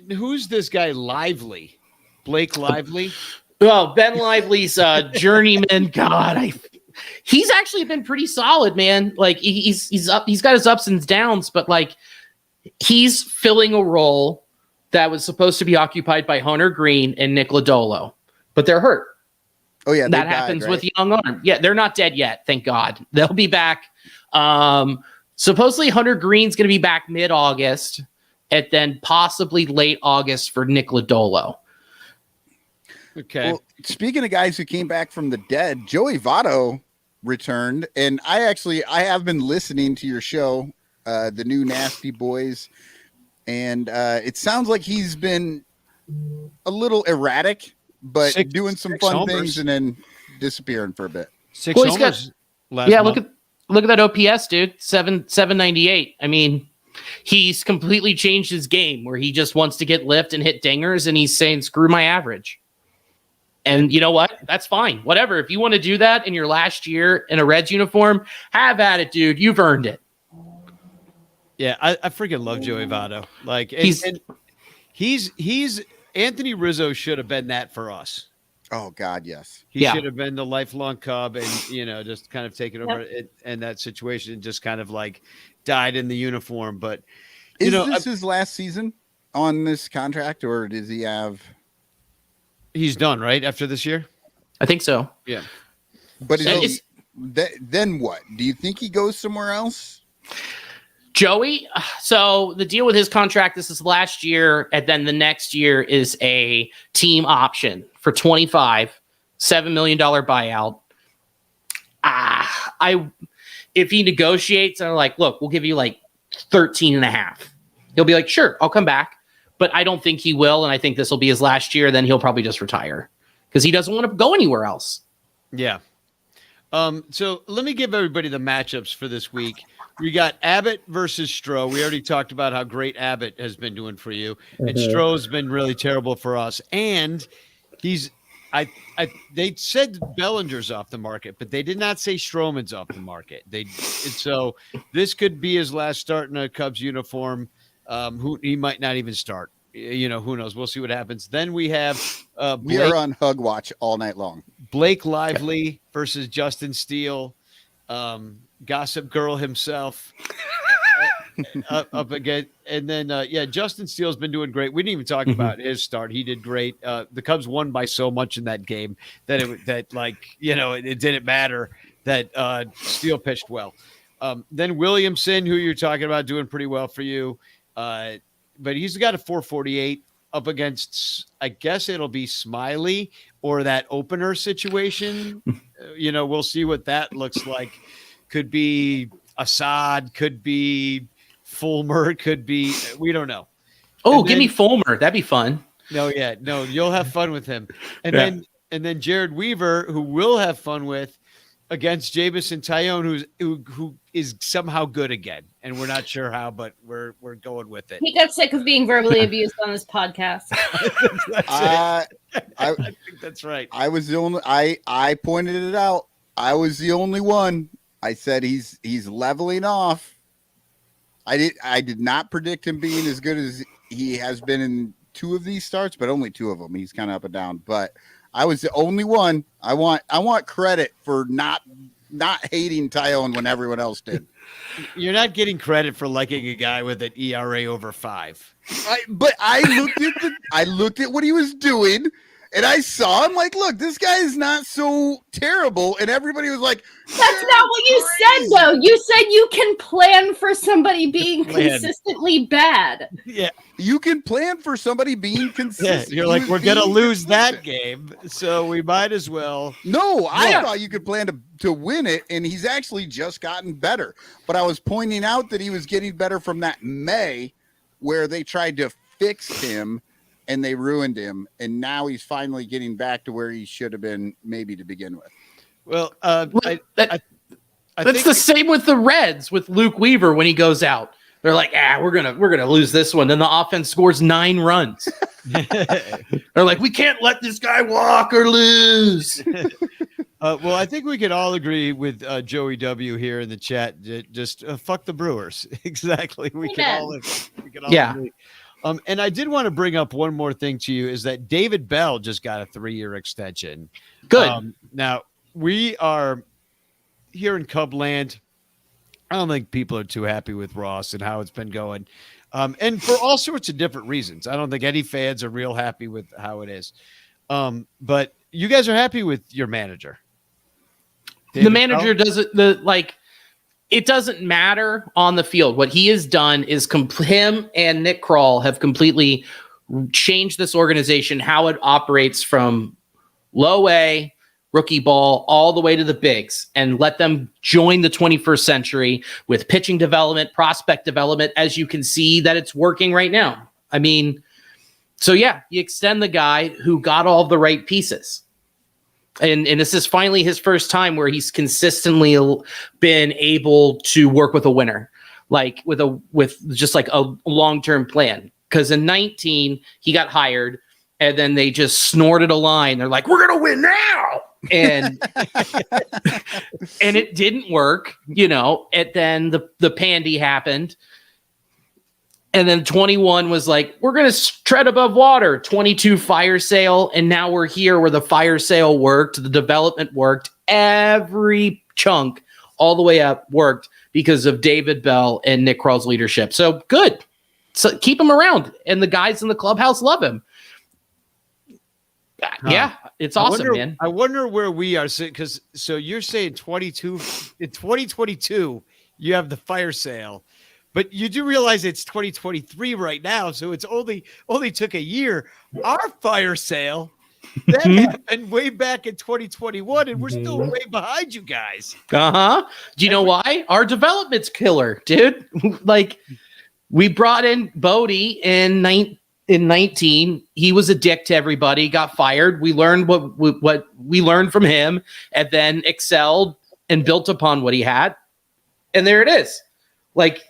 who's this guy, Lively? Blake Lively? Well, Ben Lively's journeyman. God, he's actually been pretty solid, man. Like, he's up. He's got his ups and downs, but like, he's filling a role that was supposed to be occupied by Hunter Green and Nick Lodolo, but they're hurt. Oh yeah, that happens with young arm. Yeah, they're not dead yet, thank God. They'll be back. Supposedly Hunter Green's going to be back mid-August, and then possibly late August for Nick Lodolo. Okay. Well, speaking of guys who came back from the dead, Joey Votto returned, and I have been listening to your show, the new Nasty Boys, and it sounds like he's been a little erratic, but doing some fun things and then disappearing for a bit. 6 homers last month. Look at that OPS, dude. 798. I mean, he's completely changed his game where he just wants to get lift and hit dingers, and he's saying, screw my average. And you know what? That's fine. Whatever. If you want to do that in your last year in a Reds uniform, have at it, dude. You've earned it. Yeah, I freaking love Joey Votto. Like, He's Anthony Rizzo should have been that for us. Oh God, yes. He should have been the lifelong Cub and, just kind of taken over it and that situation and just kind of like died in the uniform. But, is this his last season on this contract, or does he have? He's done, right? After this year? I think so. Yeah. But then what? Do you think he goes somewhere else? Joey, so the deal with his contract, this is last year, and then the next year is a team option for 25, $7 million buyout. If he negotiates, and like, look, we'll give you like 13 and a half. He'll be like, sure, I'll come back. But I don't think he will, and I think this will be his last year. Then he'll probably just retire because he doesn't want to go anywhere else. Yeah. So let me give everybody the matchups for this week. We got Abbott versus Stroh. We already talked about how great Abbott has been doing for you, and Stroh's been really terrible for us. And they said Bellinger's off the market, but they did not say Stroman's off the market. So this could be his last start in a Cubs uniform. He might not even start. Who knows? We'll see what happens. Then we have we are on Hug Watch all night long. Blake Lively versus Justin Steele. Gossip Girl himself up again. And then, Justin Steele's been doing great. We didn't even talk about his start. He did great. The Cubs won by so much in that game that it didn't matter that Steele pitched well. Then Williamson, who you're talking about, doing pretty well for you. But he's got a 448 up against, I guess it'll be Smiley or that opener situation. We'll see what that looks like. Could be Assad, could be Fulmer, we don't know. Oh, give me Fulmer. That'd be fun. No, you'll have fun with him. And then Jared Weaver, who we'll have fun with against Jamison Tyone, who is somehow good again. And we're not sure how, but we're going with it. He got sick of being verbally abused on this podcast. I think that's right. I was the only I pointed it out. I was the only one. I said he's leveling off. I did not predict him being as good as he has been in 2 of these starts, but only 2 of them. He's kind of up and down, but I was the only one. I want credit for not hating Tyone when everyone else did. You're not getting credit for liking a guy with an ERA over 5. But I looked at what he was doing, and I saw him like, look, this guy is not so terrible. And everybody was like, that's not what you said, though. You said you can plan for somebody being consistently bad. Yeah. You can plan for somebody being consistent. Yeah, you're like, we're going to lose that game, so we might as well. No, I thought you could plan to win it, and he's actually just gotten better. But I was pointing out that he was getting better from that May where they tried to fix him and they ruined him, and now he's finally getting back to where he should have been maybe to begin with. Well, that's the same with the Reds with Luke Weaver when he goes out. They're like, we're gonna lose this one. Then the offense scores 9 runs. They're like, we can't let this guy walk or lose. Well, I think we can all agree with Joey W here in the chat. Just fuck the Brewers. Exactly. We can all agree. And I did want to bring up one more thing to you is that David Bell just got a 3-year extension. Good. Now we are here in Cubland. I don't think people are too happy with Ross and how it's been going. And for all sorts of different reasons. I don't think any fans are real happy with how it is. But you guys are happy with your manager. The manager doesn't it doesn't matter on the field. What he has done is him and Nick Kroll have completely changed this organization, how it operates from low A, rookie ball, all the way to the bigs, and let them join the 21st century with pitching development, prospect development, as you can see that it's working right now. I mean, so yeah, you extend the guy who got all the right pieces. And this is finally his first time where he's consistently been able to work with a winner, like with just like a long-term plan. Because in 19, he got hired and then they just snorted a line. They're like, we're going to win now. And and it didn't work, and then the pandy happened. And then 21 was like, we're going to tread above water. 22 fire sale. And now we're here where the fire sale worked. The development worked. Every chunk all the way up worked because of David Bell and Nick Kroll's leadership. So good. So keep him around. And the guys in the clubhouse love him. Yeah, it's awesome, man. I wonder where we are. Because so you're saying 22 in 2022, you have the fire sale. But you do realize it's 2023 right now, so it's only took a year. Our fire sale that happened way back in 2021, and we're still way behind you guys. Do you know why? Our development's killer, dude. Like we brought in Bodie in 19. He was a dick to everybody. Got fired. We learned what we learned from him, and then excelled and built upon what he had. And there it is. Like.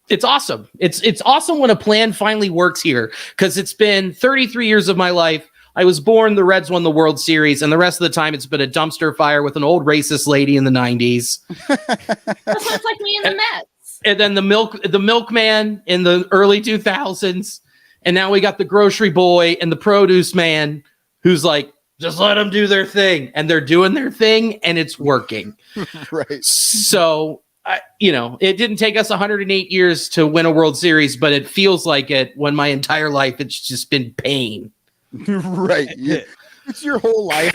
It's awesome. It's awesome when a plan finally works here because it's been 33 years of my life. I was born, the Reds won the World Series, and the rest of the time it's been a dumpster fire with an old racist lady in the 90s. That's like me in the Mets. And then the milkman in the early 2000s. And now we got the grocery boy and the produce man who's like, just let them do their thing. And they're doing their thing and it's working. Right. So... it didn't take us 108 years to win a World Series, but it feels like it when my entire life it's just been pain. Right. Yeah. It's your whole life.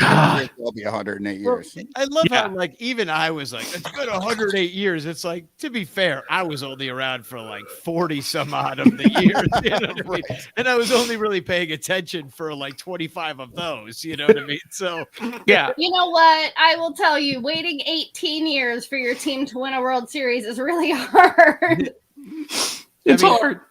It'll be 108 years. I love how like even I was like, it's been 108 years. It's like, to be fair, I was only around for like 40 some odd of the years. You know what I mean? And I was only really paying attention for like 25 of those. You know what I mean? So yeah. You know what? I will tell you, waiting 18 years for your team to win a World Series is really hard. It's hard.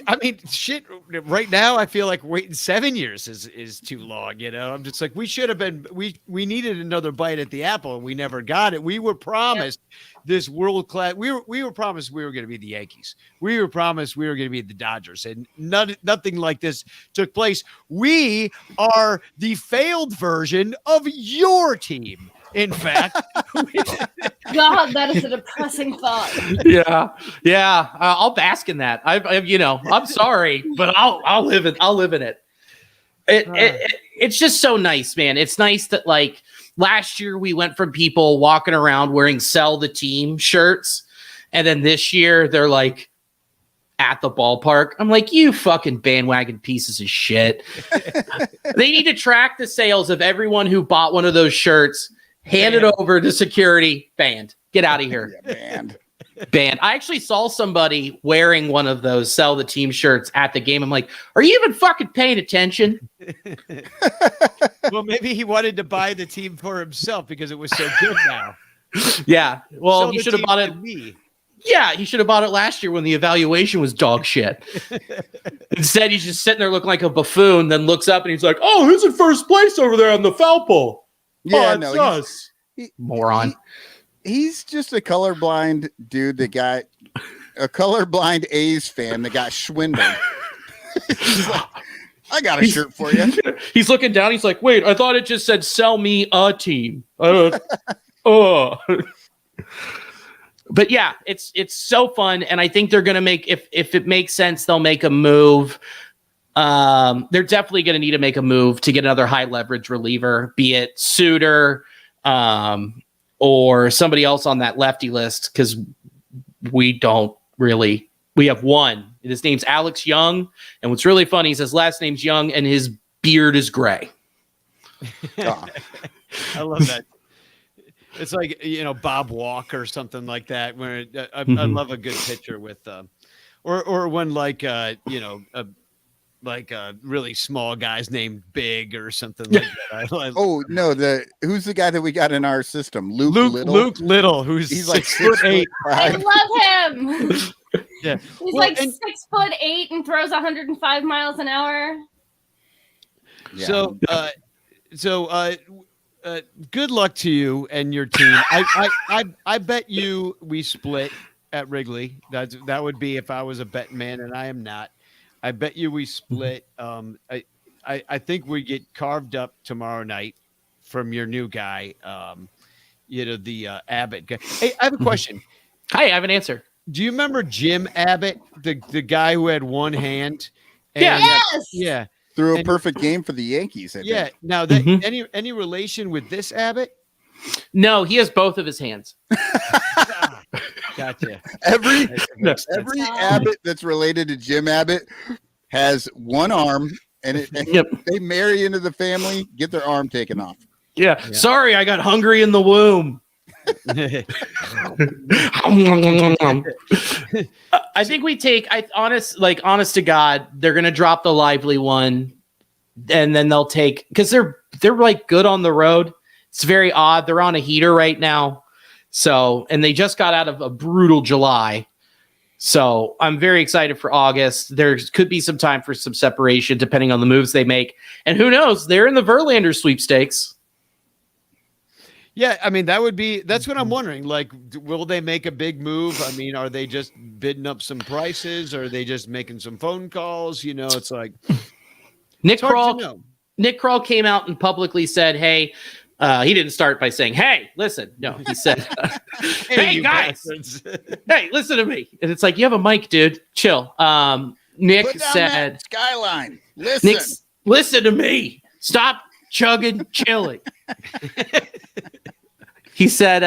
I mean, shit. Right now, I feel like waiting 7 years is too long. You know, I'm just like we should have been. We needed another bite at the apple, and we never got it. We were promised this world class. We were promised we were going to be the Yankees. We were promised we were going to be the Dodgers, and nothing like this took place. We are the failed version of your team. In fact, God, that is a depressing thought. Yeah. I'll bask in that. I'm sorry, but I'll live in it. It's just so nice, man. It's nice that like last year we went from people walking around wearing "Sell the Team" shirts, and then this year they're like at the ballpark. I'm like, you fucking bandwagon pieces of shit. They need to track the sales of everyone who bought one of those shirts. Hand it over to security. Banned. Get out of here. Banned. I actually saw somebody wearing one of those "Sell the Team" shirts at the game. I'm like, are you even fucking paying attention? Well, maybe he wanted to buy the team for himself because it was so good now. Yeah. Well, Sell he the should have team bought to it. me. Yeah, he should have bought it last year when the evaluation was dog shit. Instead, he's just sitting there looking like a buffoon, then looks up and he's like, oh, who's in first place over there on the foul pole? Yeah, it's us. Moron. He's just a colorblind dude that got a colorblind A's fan that got swindled. He's like, I got a shirt for you. He's looking down. He's like, wait, I thought it just said "sell me a team." But yeah, it's so fun, and I think they're gonna make if it makes sense, they'll make a move. They're definitely going to need to make a move to get another high leverage reliever, be it Suter or somebody else on that lefty list, because we have one. His name's Alex Young, and what's really funny is his last name's Young, and his beard is gray. I love that. It's like Bob Walk or something like that. Where I love a good picture with, or when like like really small guys named Big or something like that. Oh no, who's the guy that we got in our system? Luke Little. Luke Little, he's like 6'8". I love him. Yeah, He's 6'8" and throws 105 miles an hour. Yeah. So good luck to you and your team. I bet you we split at Wrigley. That would be if I was a betting man, and I am not. I bet you we split. I think we get carved up tomorrow night from your new guy. The Abbott guy. Hey, I have a question. Hi, I have an answer. Do you remember Jim Abbott, the guy who had one hand? Yeah. Yes. Yeah. Threw a And- perfect game for the Yankees. I Yeah. think. Now that Mhm. any relation with this Abbott? No, he has both of his hands. Gotcha. Every Makes sense. every Abbott that's related to Jim Abbott has one arm, and Yep. they marry into the family, get their arm taken off. Yeah. Sorry, I got hungry in the womb. I think we take honest to God, they're gonna drop the Lively one, and then they'll take because they're like good on the road. It's very odd. They're on a heater right now. So, and they just got out of a brutal July. So I'm very excited for August. There could be some time for some separation depending on the moves they make. And who knows? They're in the Verlander sweepstakes. Yeah, I mean that's what I'm wondering. Like, will they make a big move? I mean, are they just bidding up some prices? Or are they just making some phone calls? You know, it's like Nick hard to know. Kroll came out and publicly said, "Hey." He didn't start by saying, "Hey, listen." No, he said, "Hey, you guys, bastards. hey, listen to me." And it's like, you have a mic, dude. Chill. Nick Put down said, that skyline. Listen. Nick, listen to me. Stop chugging chili. He said,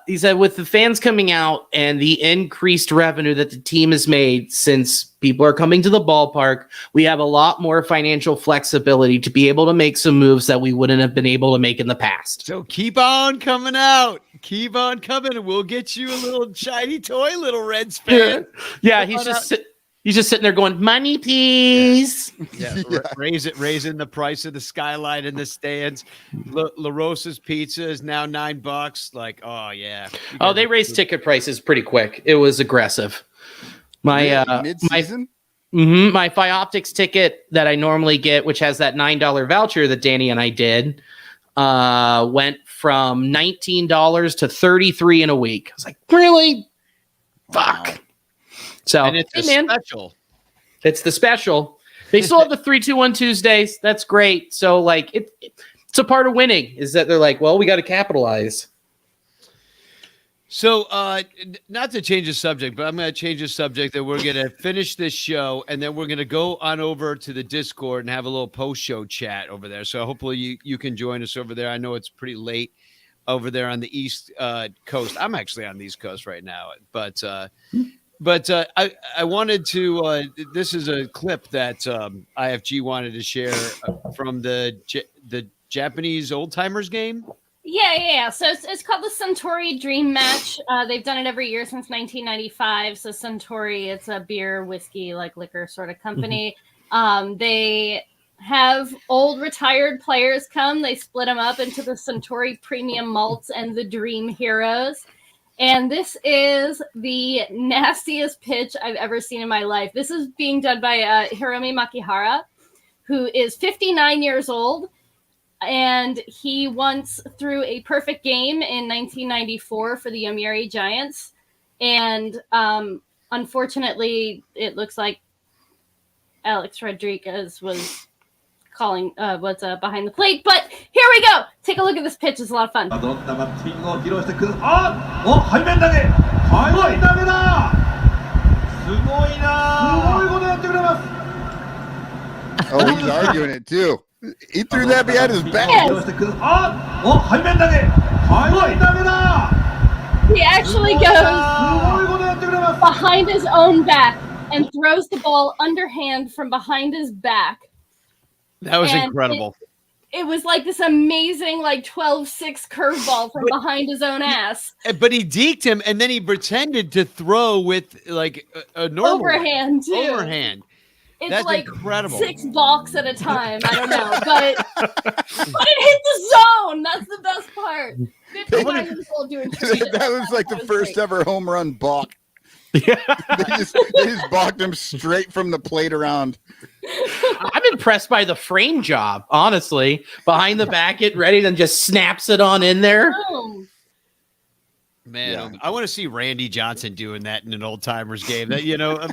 with the fans coming out and the increased revenue that the team has made since people are coming to the ballpark, we have a lot more financial flexibility to be able to make some moves that we wouldn't have been able to make in the past. So keep on coming out. Keep on coming, and we'll get you a little shiny toy, little Reds fan. Yeah, he's just sitting there going, "Money, please." Yeah, raising the price of the skyline in the stands. La Rosa's pizza is now $9. Like, oh yeah. Oh, they raised ticket prices pretty quick. It was aggressive. My mid-season. my Fioptics ticket that I normally get, which has that $9 voucher that Danny and I did, went from $19 to $33 in a week. I was like, really? Fuck. Wow. So, And it's a special. It's the special. They still have the 3-2-1 Tuesdays. That's great. So, like, it's a part of winning is that they're like, well, we got to capitalize. So, not to change the subject, but I'm going to change the subject that we're going to finish this show, and then we're going to go on over to the Discord and have a little post-show chat over there. So hopefully you can join us over there. I know it's pretty late over there on the East Coast. I'm actually on the East Coast right now, but I wanted to. This is a clip that IFG wanted to share from the Japanese old timers game. Yeah. So it's called the Suntory Dream Match. They've done it every year since 1995. So Suntory, it's a beer, whiskey, like liquor sort of company. They have old retired players come. They split them up into the Suntory Premium Malts and the Dream Heroes. And this is the nastiest pitch I've ever seen in my life. This is being done by Hiromi Makihara, who is 59 years old. And he once threw a perfect game in 1994 for the Yomiuri Giants. And unfortunately, it looks like Alex Rodriguez was calling what's behind the plate. But here we go. Take a look at this pitch. It's a lot of fun. Oh, he's arguing it too. He threw that behind his back. Yes. He actually goes behind his own back and throws the ball underhand from behind his back. That was And incredible. It was like this amazing, like 12-6 curveball from behind his own ass. But he deked him, and then he pretended to throw with like a normal Overhand, too. Overhand. It's That's like incredible. 6 balks at a time. I don't know, but it hit the zone. That's the best part. 55 years old doing shit. That was like the first ever home run balk. Yeah. they just balked him straight from the plate around. I'm impressed by the frame job, honestly. Behind the back, it ready, then just snaps it on in there. Boom. Man, Yeah. I want to see Randy Johnson doing that in an old timers game. That I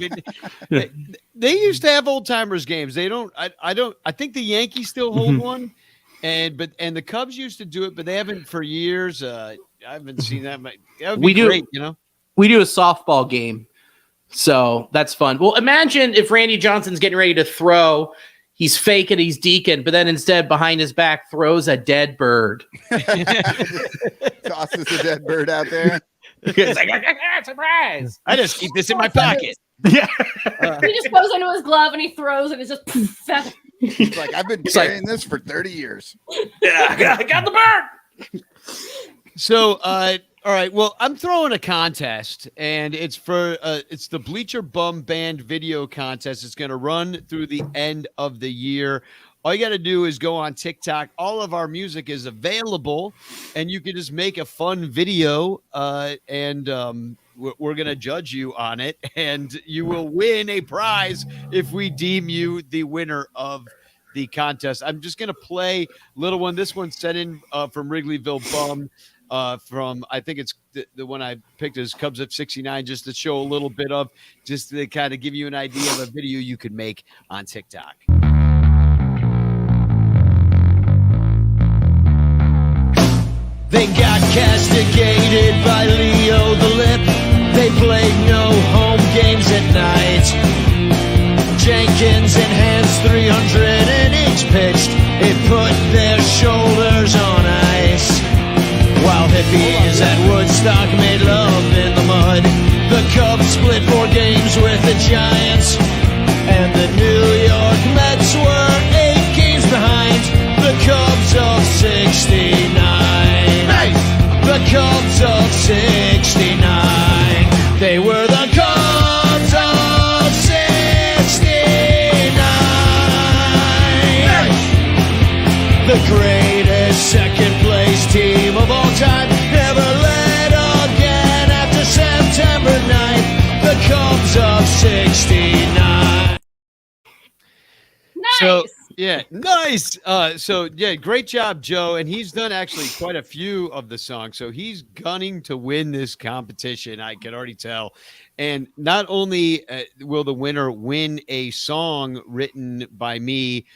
mean, they used to have old timers games. They don't. I think the Yankees still hold one, and the Cubs used to do it, but they haven't for years. I haven't seen that. That would be We do. great, We do a softball game So that's fun. Well, imagine if Randy Johnson's getting ready to throw, he's faking he's deacon, but then instead behind his back throws a dead bird. Tosses a dead bird out there. It's like, surprise. I just keep this in my pocket. Yeah. He just goes into his glove and he throws it. It's just poof. He's like, I've been carrying this for 30 years. Yeah, I got the bird. So, all right. Well, I'm throwing a contest, and it's for it's the Bleacher Bum Band video contest. It's going to run through the end of the year. All you got to do is go on TikTok. All of our music is available, and you can just make a fun video, and we're going to judge you on it, and you will win a prize if we deem you the winner of the contest. I'm just going to play little one. This one's sent in from Wrigleyville Bum. From I think it's the one I picked is Cubs of 69, just to show a little bit of, just to kind of give you an idea of a video you could make on TikTok. They got castigated by Leo the Lip. They played no home games at night. Jenkins enhanced 300 innings pitched. It put their shoulders on ice. While hippies at Woodstock made love in the mud, the Cubs split 4 games with the Giants, and the New York Mets were 8 games behind the Cubs of 69. Nice. The Cubs of 69. They were the Cubs of 69. Nice. The greatest second place team of all time, never led again after September 9th, the Cubs of 69. Nice. So, yeah, nice. So, yeah, great job, Joe. And he's done actually quite a few of the songs. So he's gunning to win this competition, I can already tell. And not only will the winner win a song written by me,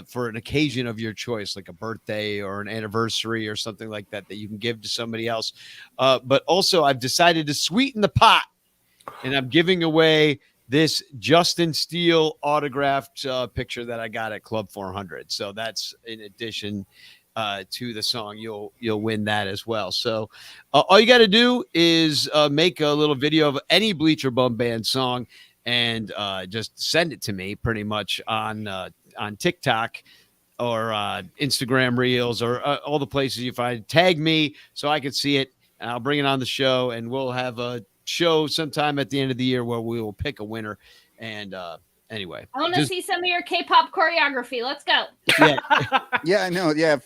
for an occasion of your choice, like a birthday or an anniversary or something like that, that you can give to somebody else. But also I've decided to sweeten the pot, and I'm giving away this Justin Steele autographed picture that I got at Club 400. So that's in addition to the song. You'll win that as well. So all you got to do is make a little video of any Bleacher Bum Band song and just send it to me pretty much on TikTok or Instagram Reels or all the places you find. Tag me so I can see it, and I'll bring it on the show, and we'll have a show sometime at the end of the year where we will pick a winner. And anyway, I want to see some of your K-pop choreography. Let's go. Yeah. Yeah, I know. Yeah,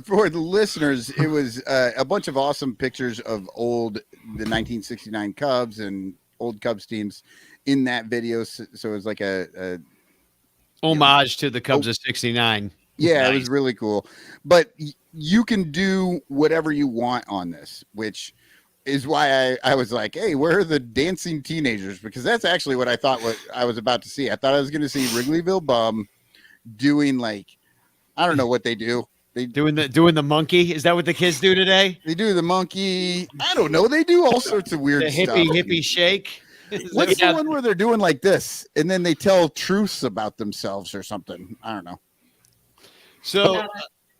for the listeners, it was a bunch of awesome pictures of the 1969 Cubs and old Cubs teams in that video. So it was like a homage to the Cubs of 69. Yeah, Nice. It was really cool. But you can do whatever you want on this, which is why I was like, hey, where are the dancing teenagers? Because that's actually what I thought what I was about to see. I thought I was going to see Wrigleyville Bum doing, like, I don't know what they do. They doing the monkey. Is that what the kids do today? They do the monkey. I don't know. They do all sorts of weird The stuff. hippie shake. What's the one where they're doing like this and then they tell truths about themselves or something? I don't know. So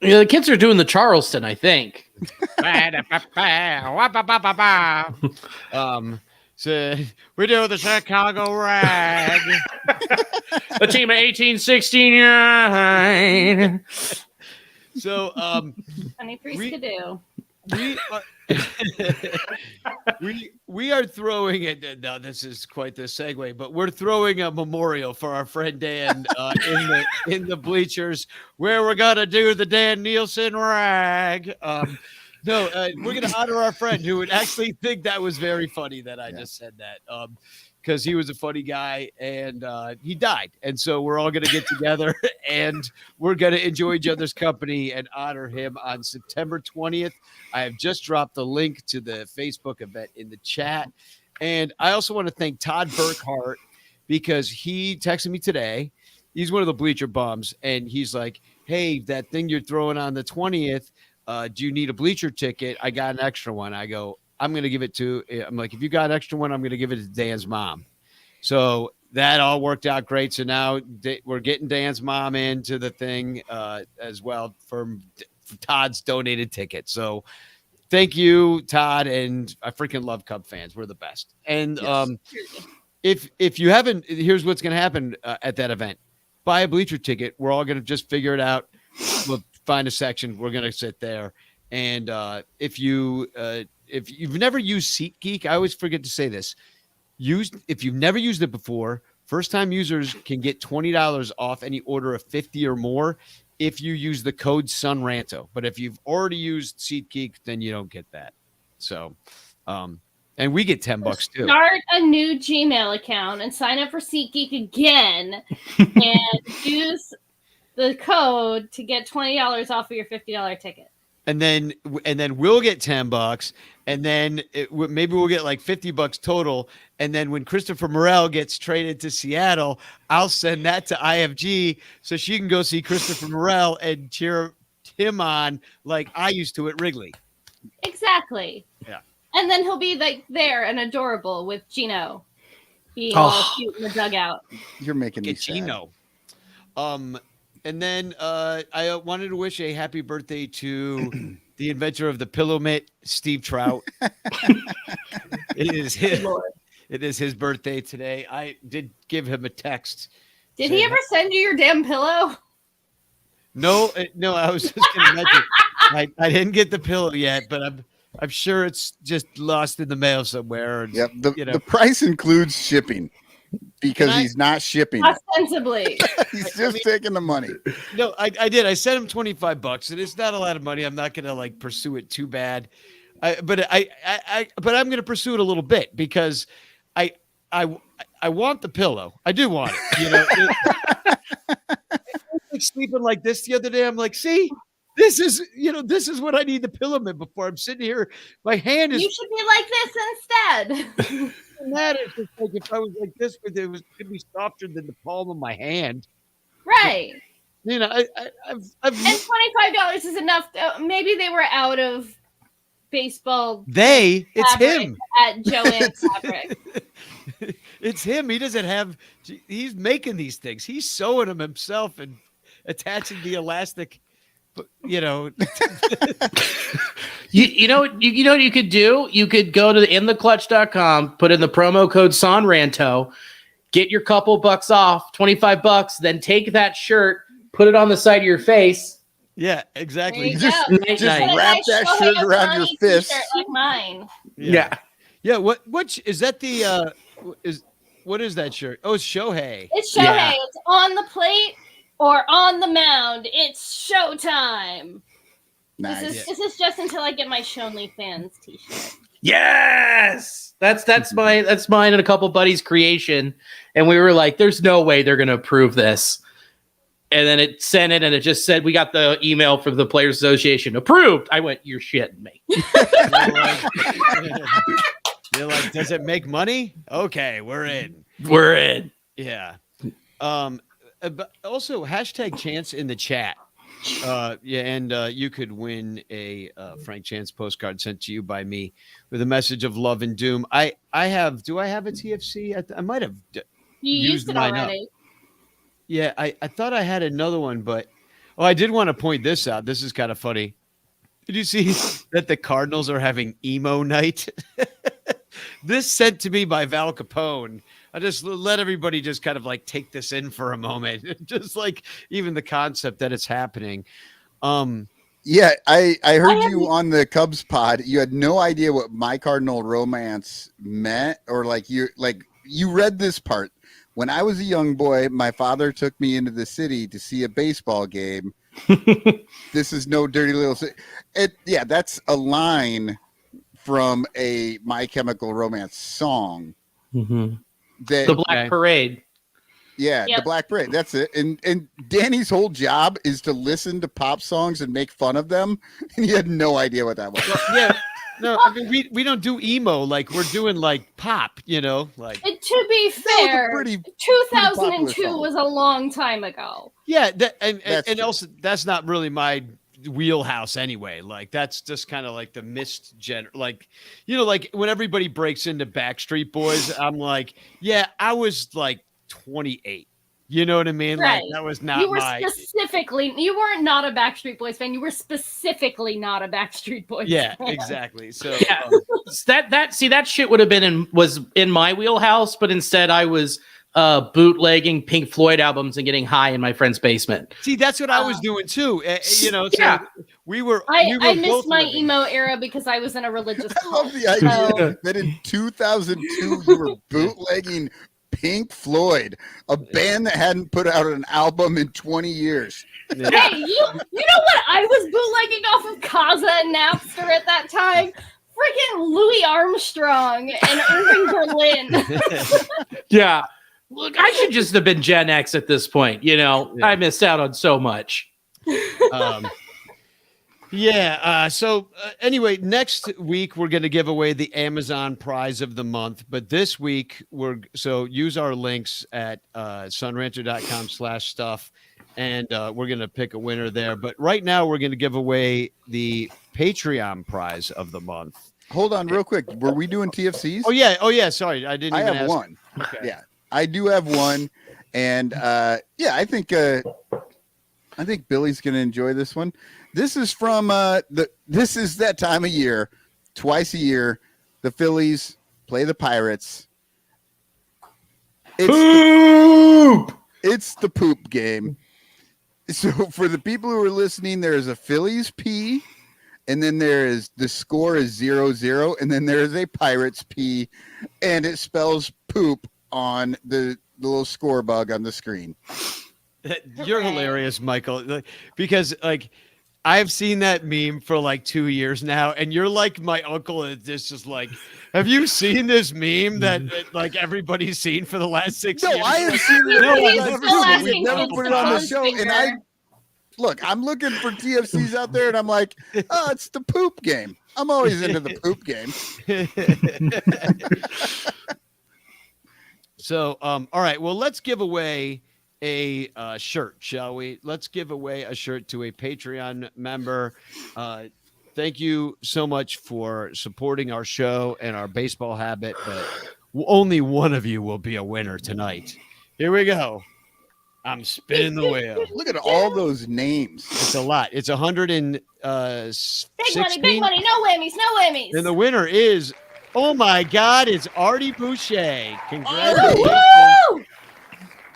the kids are doing the Charleston, I think. So we do the Chicago Rag. The team of 1869. So Funny priest to do. We are throwing it. Now this is quite the segue, but we're throwing a memorial for our friend Dan in the bleachers, where we're gonna do the Dan Nielsen rag. We're gonna honor our friend who would actually think that was very funny that I just said that. Because he was a funny guy and he died. And so we're all going to get together and we're going to enjoy each other's company and honor him on September 20th. I have just dropped the link to the Facebook event in the chat. And I also want to thank Todd Burkhart because he texted me today. He's one of the Bleacher Bums. And he's like, hey, that thing you're throwing on the 20th, do you need a bleacher ticket? I got an extra one. I go, I'm going to give it to, I'm like, if you got an extra one, I'm going to give it to Dan's mom. So that all worked out great. So now we're getting Dan's mom into the thing as well from Todd's donated ticket. So thank you, Todd. And I freaking love Cub fans. We're the best. And if you haven't, here's what's going to happen at that event. Buy a bleacher ticket. We're all going to just figure it out. We'll find a section. We're going to sit there. And if you've never used SeatGeek, I always forget to say this. If you've never used it before, first-time users can get $20 off any order of 50 or more if you use the code SUNRANTO. But if you've already used SeatGeek, then you don't get that. So, and we get $10 too. Start a new Gmail account and sign up for SeatGeek again, and use the code to get $20 off of your $50 ticket. And then we'll get $10, and then maybe we'll get like $50 total. And then when Christopher Morel gets traded to Seattle, I'll send that to IFG so she can go see Christopher Morel and cheer him on like I used to at Wrigley. Exactly. Yeah. And then he'll be like there and adorable with Gino being all cute in the dugout. You're making me Get sad. Gino. And then I wanted to wish a happy birthday to the inventor of the pillow mitt, Steve Trout. It is his birthday today. I did give him a text. Did he ever send you your damn pillow? No. I was just going to mention I didn't get the pillow yet, but I'm sure it's just lost in the mail somewhere. And, Yep. The price includes shipping. Because he's not shipping. Ostensibly. He's just taking the money. No, I did. I sent him $25, and it's not a lot of money. I'm not going to like pursue it too bad. But I'm going to pursue it a little bit because I want the pillow. I do want it. You know, like sleeping like this the other day. I'm like, see, this is what I need the pillow mitt before. I'm sitting here. My hand is. You should be like this instead. That is just like if I was like this, but it could be softer than the palm of my hand. Right. You know, and $25 is enough. Maybe they were out of baseball. It's him at Joanne's Fabric. It's him. He doesn't have. He's making these things. He's sewing them himself and attaching the elastic. You know. You know what you could do? You could go to intheclutch.com, put in the promo code SONRANTO, get your couple bucks off, $25, then take that shirt, put it on the side of your face. Yeah, exactly. Just wrap that shirt around your fist. Like mine. Yeah. What is that what is that shirt? Oh, it's Shohei. It's Shohei. Yeah. It's on the plate or on the mound. It's showtime. Nice. This is just until I get my Shonley fans t-shirt. Yes, that's mine and a couple buddies' creation, and we were like, "There's no way they're going to approve this." And then it sent it, and it just said, "We got the email from the Players Association approved." I went, "You're shitting me." You're like, does it make money? Okay, we're in. We're in. Yeah. But also hashtag Chance in the chat. And you could win a Frank Chance postcard sent to you by me with a message of love and doom. Do I have a TFC? I might have used it already. Up. Yeah, I thought I had another one, but I did want to point this out. This is kind of funny. Did you see that the Cardinals are having emo night? This sent to me by Val Capone. I just let everybody just kind of like take this in for a moment. Just like even the concept that it's happening. Yeah, I heard you on the Cubs pod. You had no idea what My Cardinal Romance meant, or you read this part. When I was a young boy, my father took me into the city to see a baseball game. This is no dirty little city. Yeah, that's a line from a My Chemical Romance song. Mm-hmm. The Black Parade. Yeah, Yep. The Black Parade. That's it. And Danny's whole job is to listen to pop songs and make fun of them. And he had no idea what that was. Yeah. No, I mean we don't do emo like we're doing like pop, like. And to be fair, pretty 2002 song. was a long time ago. Yeah, and That's true. also that's not really my wheelhouse anyway. Like that's just kind of like the missed like, like when everybody breaks into Backstreet Boys, I'm like, yeah, I was like 28. You know what I mean? Right. Like that was not you weren't not a Backstreet Boys fan. You were specifically not a Backstreet Boys fan. Exactly. So Yeah. That shit would have been was in my wheelhouse, but instead I was bootlegging Pink Floyd albums and getting high in my friend's basement. See, that's what I was doing too. So yeah. I missed my emo era because I was in a religious I school. love the idea that in 2002 you were bootlegging Pink Floyd, a band that hadn't put out an album in 20 years. Yeah. Hey, you know what I was bootlegging off of Kaza and Napster at that time? Freaking Louis Armstrong and Irving Berlin. Yeah. Look, I should just have been Gen X at this point. I missed out on so much. So anyway, next week we're going to give away the Amazon prize of the month. But this week use our links at sunrancher.com/stuff. And we're going to pick a winner there. But right now we're going to give away the Patreon prize of the month. Hold on real quick. Were we doing TFCs? Oh yeah. Sorry. I didn't even have ask. One. Okay. Yeah, I do have one. And I think Billy's going to enjoy this one. This is from this is that time of year, twice a year, the Phillies play the Pirates. It's the poop game. So for the people who are listening, there is a Phillies P, and then the score is 0-0, and then there is a Pirates P, and it spells poop on the little score bug on the screen. You're hilarious, Michael, because like I've seen that meme for like 2 years now, and you're like my uncle. This is like, have you seen this meme that like everybody's seen for the last 6 years? No, I have seen it. No, we've never put it on the show. And I'm looking for TFCs out there, and I'm like, oh, it's the poop game. I'm always into the poop game. So, all right. Well, let's give away a shirt, shall we? Let's give away a shirt to a Patreon member. Thank you so much for supporting our show and our baseball habit, but only one of you will be a winner tonight. Here we go. I'm spinning the wheel. Look at all those names. It's a lot. It's 100 big money, no whammies. And the winner is, oh my God, it's Artie Boucher. Congratulations. Woo!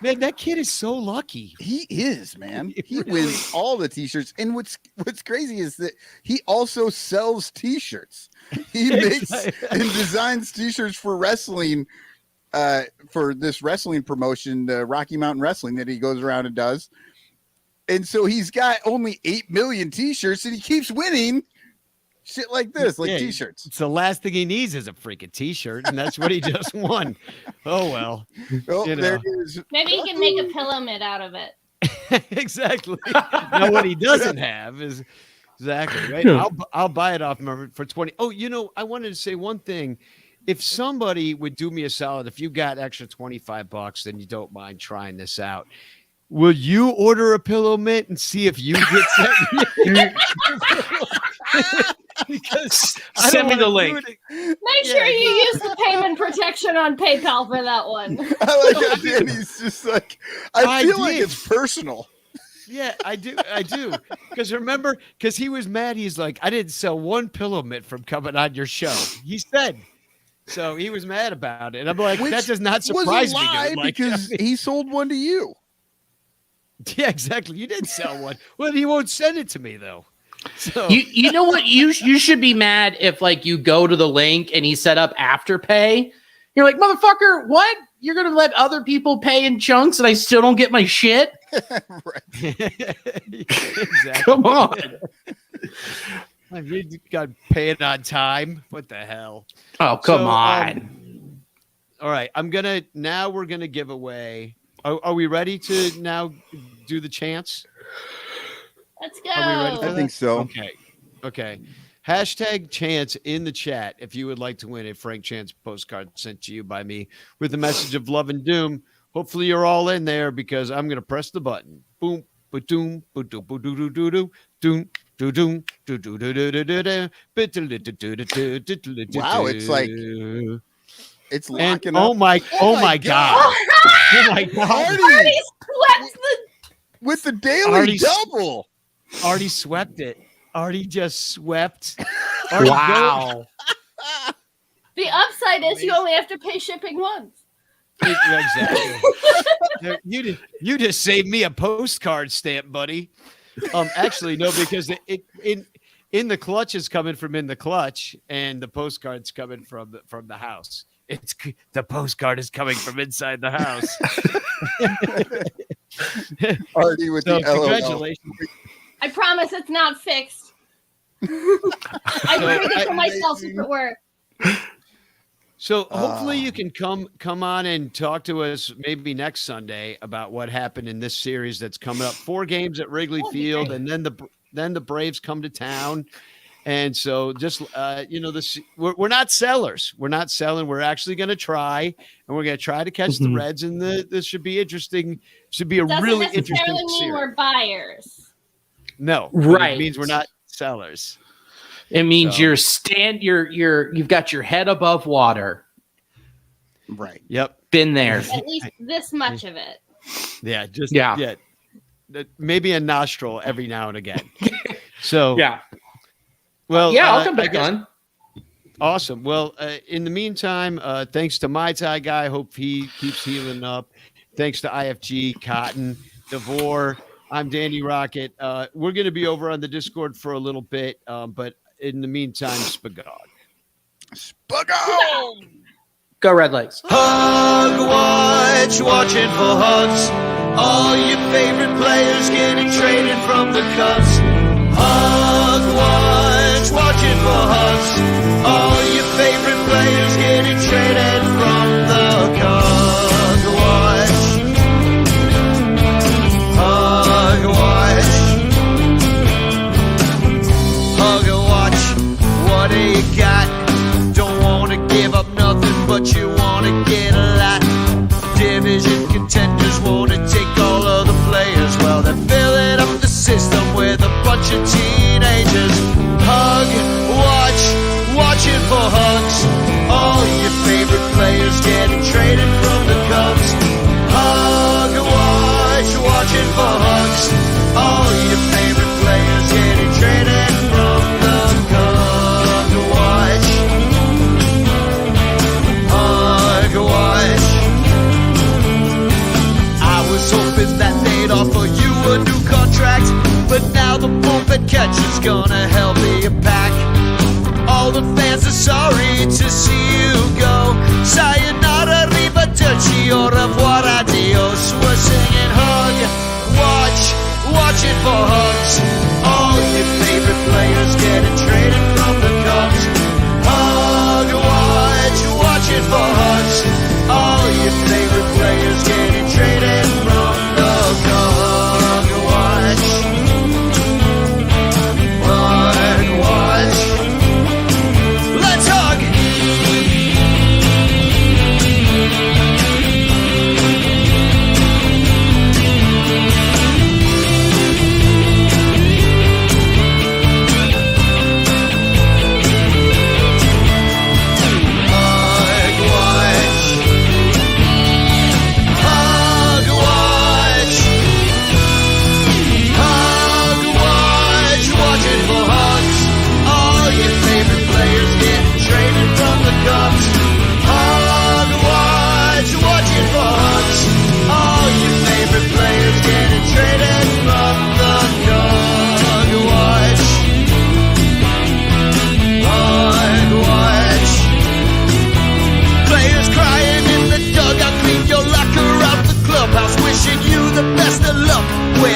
Man, that kid is so lucky. He is, man. He really wins all the t-shirts. And what's crazy is that he also sells t-shirts. He makes and designs t-shirts for wrestling, for this wrestling promotion, the Rocky Mountain Wrestling, that he goes around and does. And so he's got only 8 million t-shirts, and he keeps winning shit like this, like t-shirts. It's the last thing he needs is a freaking t-shirt, and that's what he just won. Oh well. Oh, there it is. Maybe he can make a pillow mitt out of it. Exactly. Now what he doesn't have is exactly right. I'll buy it off him for 20. Oh, I wanted to say one thing. If somebody would do me a solid, if you got extra $25 and you don't mind trying this out, will you order a pillow mitt and see if you get sent? Because send me the link. Make sure you use the payment protection on PayPal for that one. I like how Danny's just like, I feel like it's personal. Yeah, I do. Because remember, he was mad. He's like, I didn't sell one pillow mitt from coming on your show. He said. So he was mad about it. And I'm like, that does not surprise me. Because he sold one to you. Yeah, exactly. You didn't sell one. Well, he won't send it to me, though. So you know what? You should be mad if like you go to the link and he set up Afterpay. You're like, motherfucker, what? You're gonna let other people pay in chunks and I still don't get my shit? Exactly. Come on. You got to pay it on time. What the hell? Oh, come on. All right. We're gonna give away. Are we ready to now do the chants? Let's go. Are we ready for I think so. Okay. Hashtag chants in the chat if you would like to win a Frank Chance postcard sent to you by me with a message of love and doom. Hopefully you're all in there because I'm going to press the button. Boom, ba-doom, ba-doom, ba-doo-doo-doo-doo, doom, Wow, it's like it's locking and, up. oh my god. Oh my god. Artie swept with the daily Artie- double. Artie swept it. Artie just swept. Artie Wow. the upside is you only have to pay shipping once. Exactly. You just saved me a postcard stamp, buddy. Actually, no, because in the clutch is coming from in the clutch, and the postcard's coming from the house. The postcard is coming from inside the house. Artie with So the LOL. congratulations. I promise it's not fixed. I bring it for myself if it were. So hopefully you can come on and talk to us maybe next Sunday about what happened in this series that's coming up. 4 games at Wrigley Field, and then the Braves come to town. And so just we're not sellers. We're not selling. We're actually going to try, and we're going to try to catch the Reds. And this should be interesting. Should be a really interesting necessarily mean we're buyers. No, right. It means we're not sellers. It means you've got your head above water. Right. Yep. Been there. At least this much of it. Yeah. Yeah. Maybe a nostril every now and again. So yeah. Well, yeah, I'll come back on. Awesome. Well, in the meantime, thanks to my Thai guy. Hope he keeps healing up. Thanks to IFG, Cotton, Devore. I'm Danny Rocket. We're going to be over on the Discord for a little bit, but in the meantime, Spagog. Spagog! Go Red Legs. Hug watch, watching for hugs. All your favorite players getting traded from the Cubs. Hug watch, watching for hugs. All your favorite players getting traded from the Cubs. Hug watch, what do you got? Don't wanna give up nothing, but you wanna get a lot. Division contenders wanna take all of the players. Well, they're filling up the system with a bunch of teenagers. Hug watch, watching for hugs. All your favorite players getting traded from the Cubs. Hug watch, watching for hugs. All your favorite players getting traded from the Cubs. Watch, hug watch. I was hoping that they'd offer you a new contract, but now the bullpen catch is gonna help me back. All the fans are sorry to see you go. Sayonara, arrivederci, au revoir, adios. We're singing hug, watching for hugs. All your favorite players getting traded from the Cubs. Hug, watching for hugs. All your favorite players getting traded from the Cubs. Watch. Let's hug.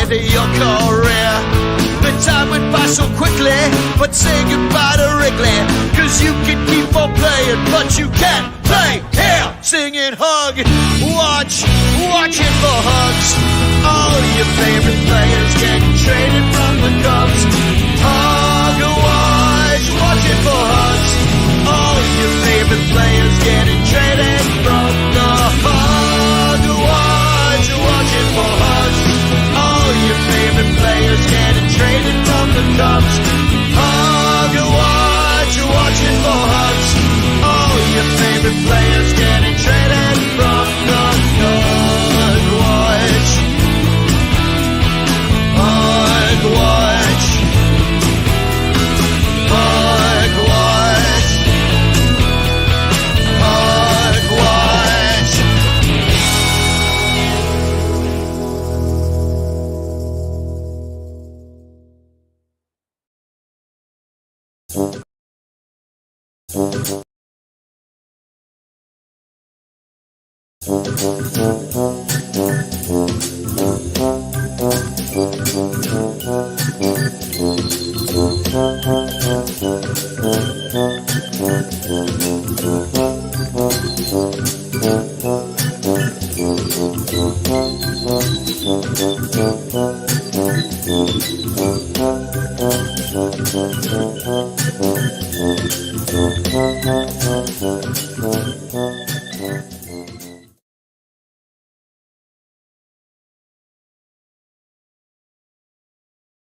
Your career. The time went by so quickly, but say goodbye to Wrigley. Cause you can keep on playing, but you can't play here. Singing hug, watching for hugs. All your favorite players getting traded from the Cubs. Hug, watching for hugs. All your favorite players getting traded from the Hug, watching for hugs. All your favorite players getting traded from the Cubs.